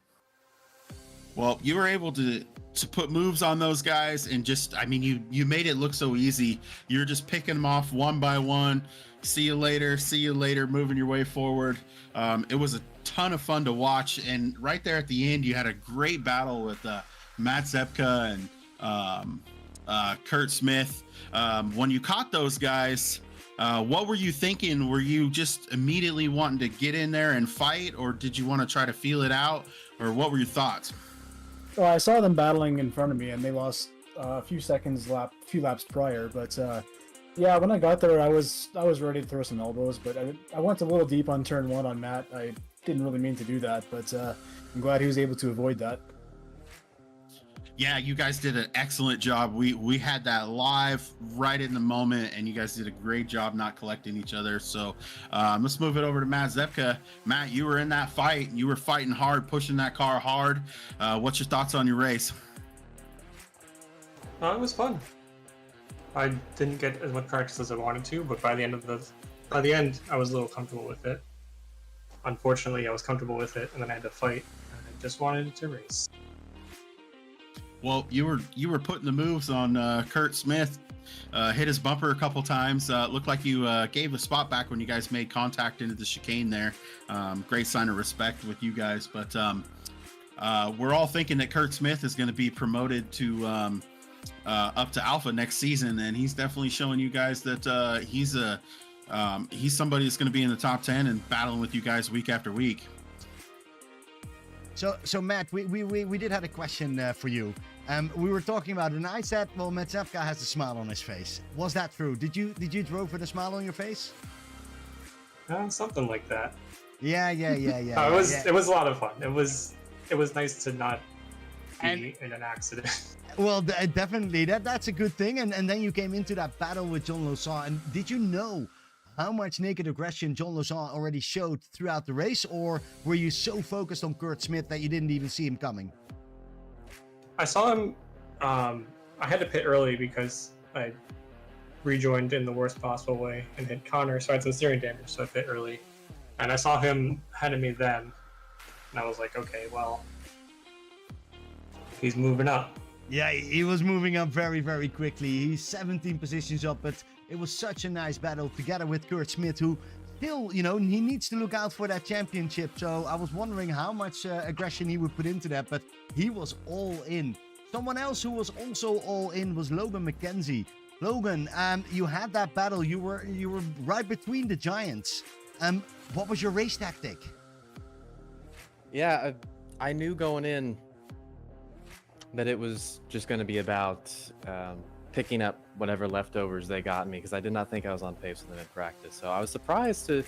Speaker 2: Well, you were able to put moves on those guys, and just, I mean, you made it look so easy. You're just picking them off one by one. See you later, moving your way forward. It was a ton of fun to watch, and right there at the end, you had a great battle with Matt Zepka and Kurt Smith. When you caught those guys, what were you thinking? Were you just immediately wanting to get in there and fight, or did you want to try to feel it out, or what were your thoughts?
Speaker 3: Well, I saw them battling in front of me, and they lost a few laps prior. But yeah, when I got there, I was ready to throw some elbows, but I went a little deep on turn 1 on Matt. I didn't really mean to do that, but I'm glad he was able to avoid that.
Speaker 2: Yeah, you guys did an excellent job. We had that live right in the moment, and you guys did a great job not collecting each other. So let's move it over to Matt Zepka. Matt, you were in that fight. You were fighting hard, pushing that car hard. What's your thoughts on your race?
Speaker 4: It was fun. I didn't get as much practice as I wanted to, but by the end, I was a little comfortable with it. Unfortunately, I was comfortable with it, and then I had to fight. And I just wanted to race.
Speaker 2: Well, you were putting the moves on Kurt Smith. Hit his bumper a couple times. Looked like you gave the spot back when you guys made contact into the chicane there. Great sign of respect with you guys. But we're all thinking that Kurt Smith is going to be promoted to up to Alpha next season, and he's definitely showing you guys that he's somebody that's going to be in the top 10 and battling with you guys week after week.
Speaker 1: So Matt, we did have a question for you. We were talking about it, and I said, well, Matt Zepka has a smile on his face. Was that true? Did you drove with a smile on your face?
Speaker 4: Something like that.
Speaker 1: Yeah.
Speaker 4: It was a lot of fun. It was nice to not be in an accident.
Speaker 1: Well, definitely. That's a good thing. And then you came into that battle with John Lozon. And did you know how much naked aggression John Lozon already showed throughout the race? Or were you so focused on Kurt Smith that you didn't even see him coming?
Speaker 4: I saw him. I had to pit early because I rejoined in the worst possible way and hit Connor. So I had some steering damage, so I pit early. And I saw him ahead of me then. And I was like, okay, well, he's moving up.
Speaker 1: Yeah, he was moving up very, very quickly. He's 17 positions up, but it was such a nice battle together with Kurt Smith, who still, he needs to look out for that championship. So I was wondering how much aggression he would put into that, but he was all in. Someone else who was also all in was Logan McKenzie. Logan, you had that battle. You were right between the giants. What was your race tactic?
Speaker 5: Yeah, I knew going in that it was just going to be about picking up whatever leftovers they got me, because I did not think I was on pace with them in practice. So I was surprised to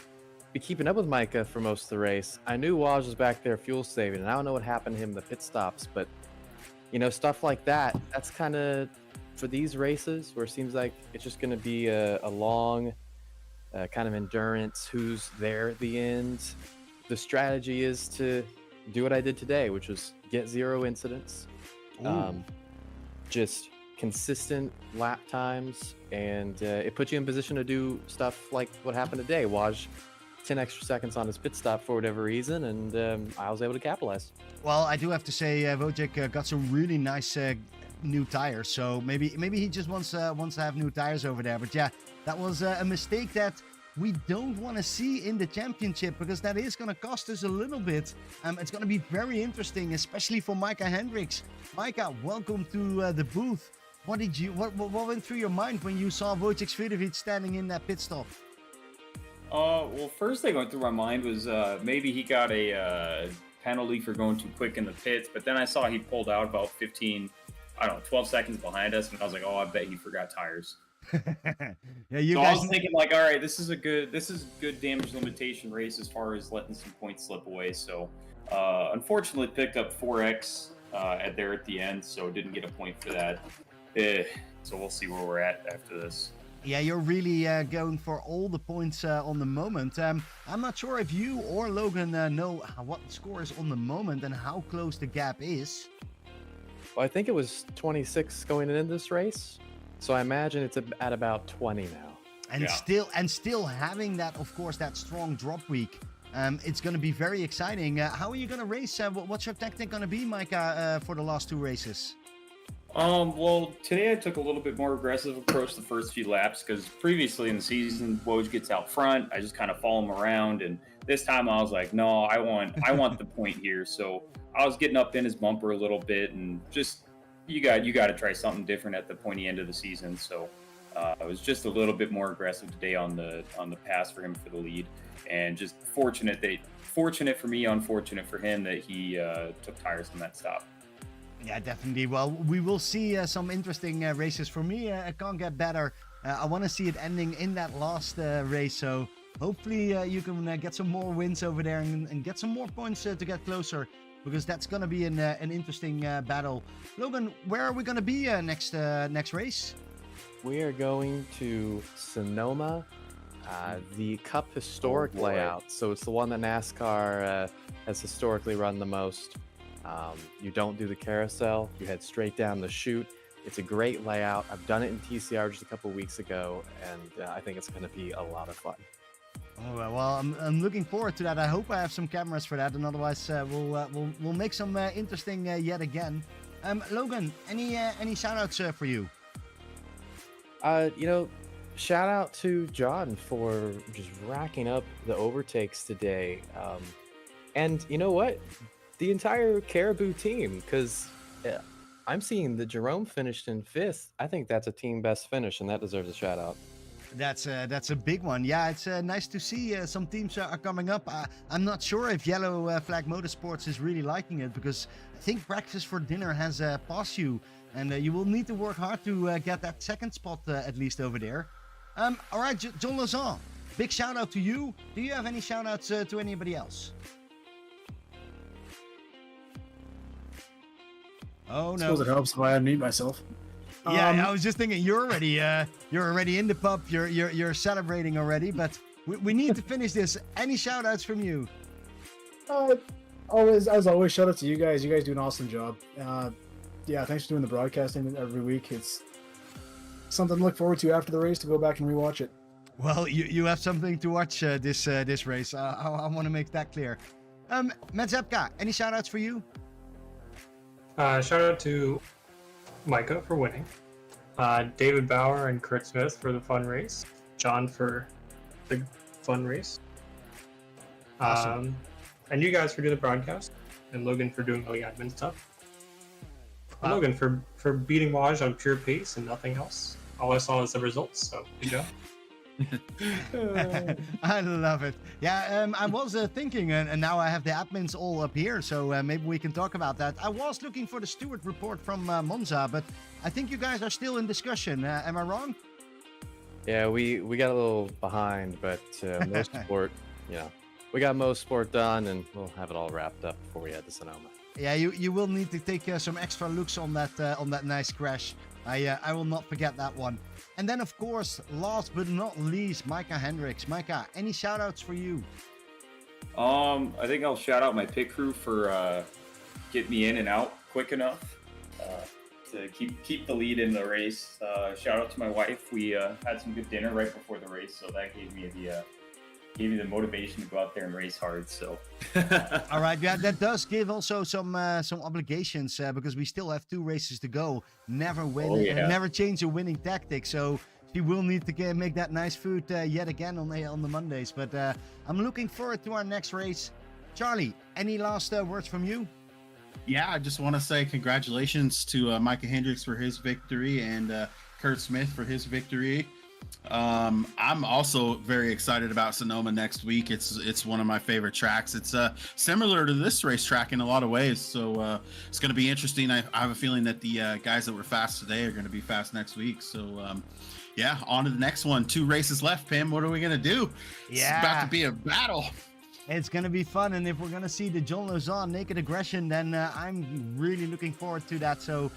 Speaker 5: be keeping up with Micah for most of the race. I knew Waj was back there fuel saving, and I don't know what happened to him in the pit stops, but stuff like that, that's kind of for these races where it seems like it's just going to be a long kind of endurance, who's there at the end. The strategy is to do what I did today, which was get 0 incidents, just consistent lap times, and it puts you in position to do stuff like what happened today. Waj 10 extra seconds on his pit stop for whatever reason, and I was able to capitalize.
Speaker 1: Well, I do have to say, Wojciech got some really nice new tires, so maybe he just wants to have new tires over there. But yeah, that was a mistake that we don't want to see in the championship, because that is going to cost us a little bit. It's going to be very interesting, especially for Micah Hendricks. Micah, welcome to the booth. What went through your mind when you saw Wojciech Svidovic standing in that pit stop?
Speaker 6: Well, first thing went through my mind was maybe he got a penalty for going too quick in the pits, but then I saw he pulled out about 12 seconds behind us, and I was like, oh, I bet he forgot tires.
Speaker 1: Yeah, you
Speaker 6: so
Speaker 1: guys...
Speaker 6: I was thinking, like, all right, this is good damage limitation race as far as letting some points slip away. So unfortunately picked up 4x at the end, so didn't get a point for that. So we'll see where we're at after this.
Speaker 1: Yeah, you're really going for all the points on the moment. I'm not sure if you or Logan know what the score is on the moment and how close the gap is.
Speaker 5: Well, I think it was 26 going into this race, so I imagine it's at about 20 now.
Speaker 1: And still having that, of course, that strong drop week. It's going to be very exciting. How are you going to race? What's your tactic going to be, Micah, for the last 2 races?
Speaker 6: Well, today I took a little bit more aggressive approach the first few laps, because previously in the season, Woj gets out front. I just kind of follow him around, and this time I was like, no, I want the point here. So I was getting up in his bumper a little bit, and just you got to try something different at the pointy end of the season. So I was just a little bit more aggressive today on the pass for him for the lead, and just fortunate for me, unfortunate for him that he took tires on that stop.
Speaker 1: Yeah, definitely. Well, we will see some interesting races. For me, it can't get better. I want to see it ending in that last race. So hopefully you can get some more wins over there and get some more points to get closer, because that's going to be an interesting battle. Logan, where are we going to be next race?
Speaker 5: We are going to Sonoma, the Cup Historic layout. So it's the one that NASCAR has historically run the most. You don't do the carousel, you head straight down the chute. It's a great layout. I've done it in TCR just a couple weeks ago, and I think it's going to be a lot of fun.
Speaker 1: Oh, well, I'm looking forward to that. I hope I have some cameras for that, and otherwise we'll make some interesting yet again. Logan, any shout outs for you?
Speaker 5: Shout out to John for just racking up the overtakes today. And you know what? The entire Caribou team, because I'm seeing that Jerome finished in 5th. I think that's a team best finish, and that deserves a shout out.
Speaker 1: That's a big one. Yeah, it's nice to see some teams are coming up. I'm not sure if Yellow Flag Motorsports is really liking it, because I think Breakfast for Dinner has passed you, and you will need to work hard to get that second spot at least over there. All right, John Lozon, big shout out to you. Do you have any shout outs to anybody else? Oh
Speaker 3: I
Speaker 1: no!
Speaker 3: suppose it helps if I unmute myself.
Speaker 1: Yeah, I was just thinking you're already in the pub. You're celebrating already, but we need to finish this. Any shout outs from you?
Speaker 3: As always, shout out to you guys. You guys do an awesome job. Yeah, thanks for doing the broadcasting every week. It's something to look forward to after the race to go back and rewatch it.
Speaker 1: Well, you have something to watch this race. I want to make that clear. Matt Zepka, any shout outs for you?
Speaker 4: Shout out to Micah for winning, David Bauer and Kurt Smith for the fun race, John for the fun race,
Speaker 1: Awesome.
Speaker 4: and you guys for doing the broadcast, and Logan for doing all the admin stuff. And Logan for beating Waj on pure pace and nothing else. All I saw is the results, so good job.
Speaker 1: I love it. Yeah, I was thinking, and now I have the admins all up here, so maybe we can talk about that. I was looking for the Stewart report from Monza, but I think you guys are still in discussion. Am I wrong?
Speaker 5: Yeah, we got a little behind, but most sport, we got most sport done, and we'll have it all wrapped up before we head to Sonoma.
Speaker 1: Yeah, you will need to take some extra looks on that nice crash. I will not forget that one. And then, of course, last but not least, Micah Hendricks. Micah, any shout outs for you?
Speaker 6: I think I'll shout out my pit crew for getting me in and out quick enough to keep the lead in the race. Shout out to my wife. We had some good dinner right before the race, so that gave me the motivation to go out there and race hard. So,
Speaker 1: all right, yeah, that does give also some obligations because we still have 2 races to go. Never win, never change a winning tactic. So she will need to make that nice food yet again on the Mondays. But I'm looking forward to our next race. Charlie, any last words from you?
Speaker 2: Yeah, I just want to say congratulations to Micah Hendricks for his victory and Kurt Smith for his victory. I'm also very excited about Sonoma next week. It's one of my favorite tracks. It's similar to this racetrack in a lot of ways, so it's going to be interesting. I have a feeling that the guys that were fast today are going to be fast next week. So yeah, on to the next one. 2 races left, Pam. What are we going to do?
Speaker 1: Yeah,
Speaker 2: it's about to be a battle.
Speaker 1: It's going to be fun, and if we're going to see the John Lozon Naked Aggression, then I'm really looking forward to that. So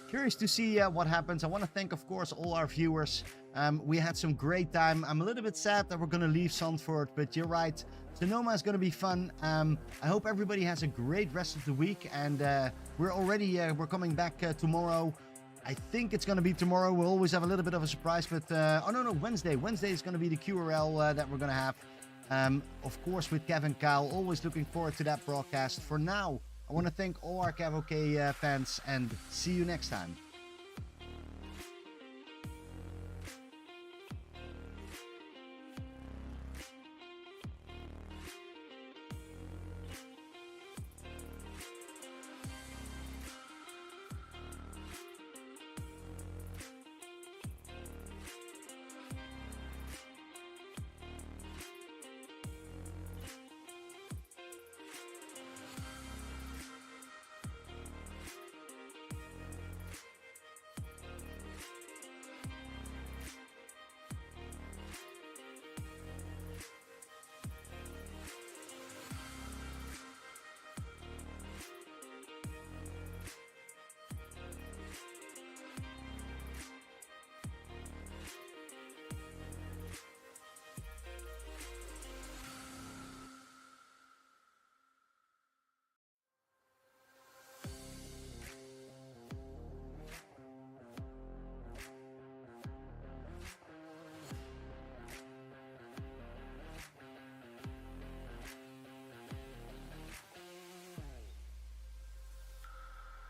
Speaker 1: curious to see what happens. I want to thank, of course, all our viewers. We had some great time. I'm a little bit sad that we're going to leave Zandvoort, but you're right. Sonoma is going to be fun. I hope everybody has a great rest of the week, and we're coming back tomorrow. I think it's going to be tomorrow. We'll always have a little bit of a surprise, but Wednesday. Wednesday is going to be the QRL that we're going to have. Of course, with Kevin Kyle. Always looking forward to that broadcast. For now, I want to thank all our CAVOK fans, and see you next time.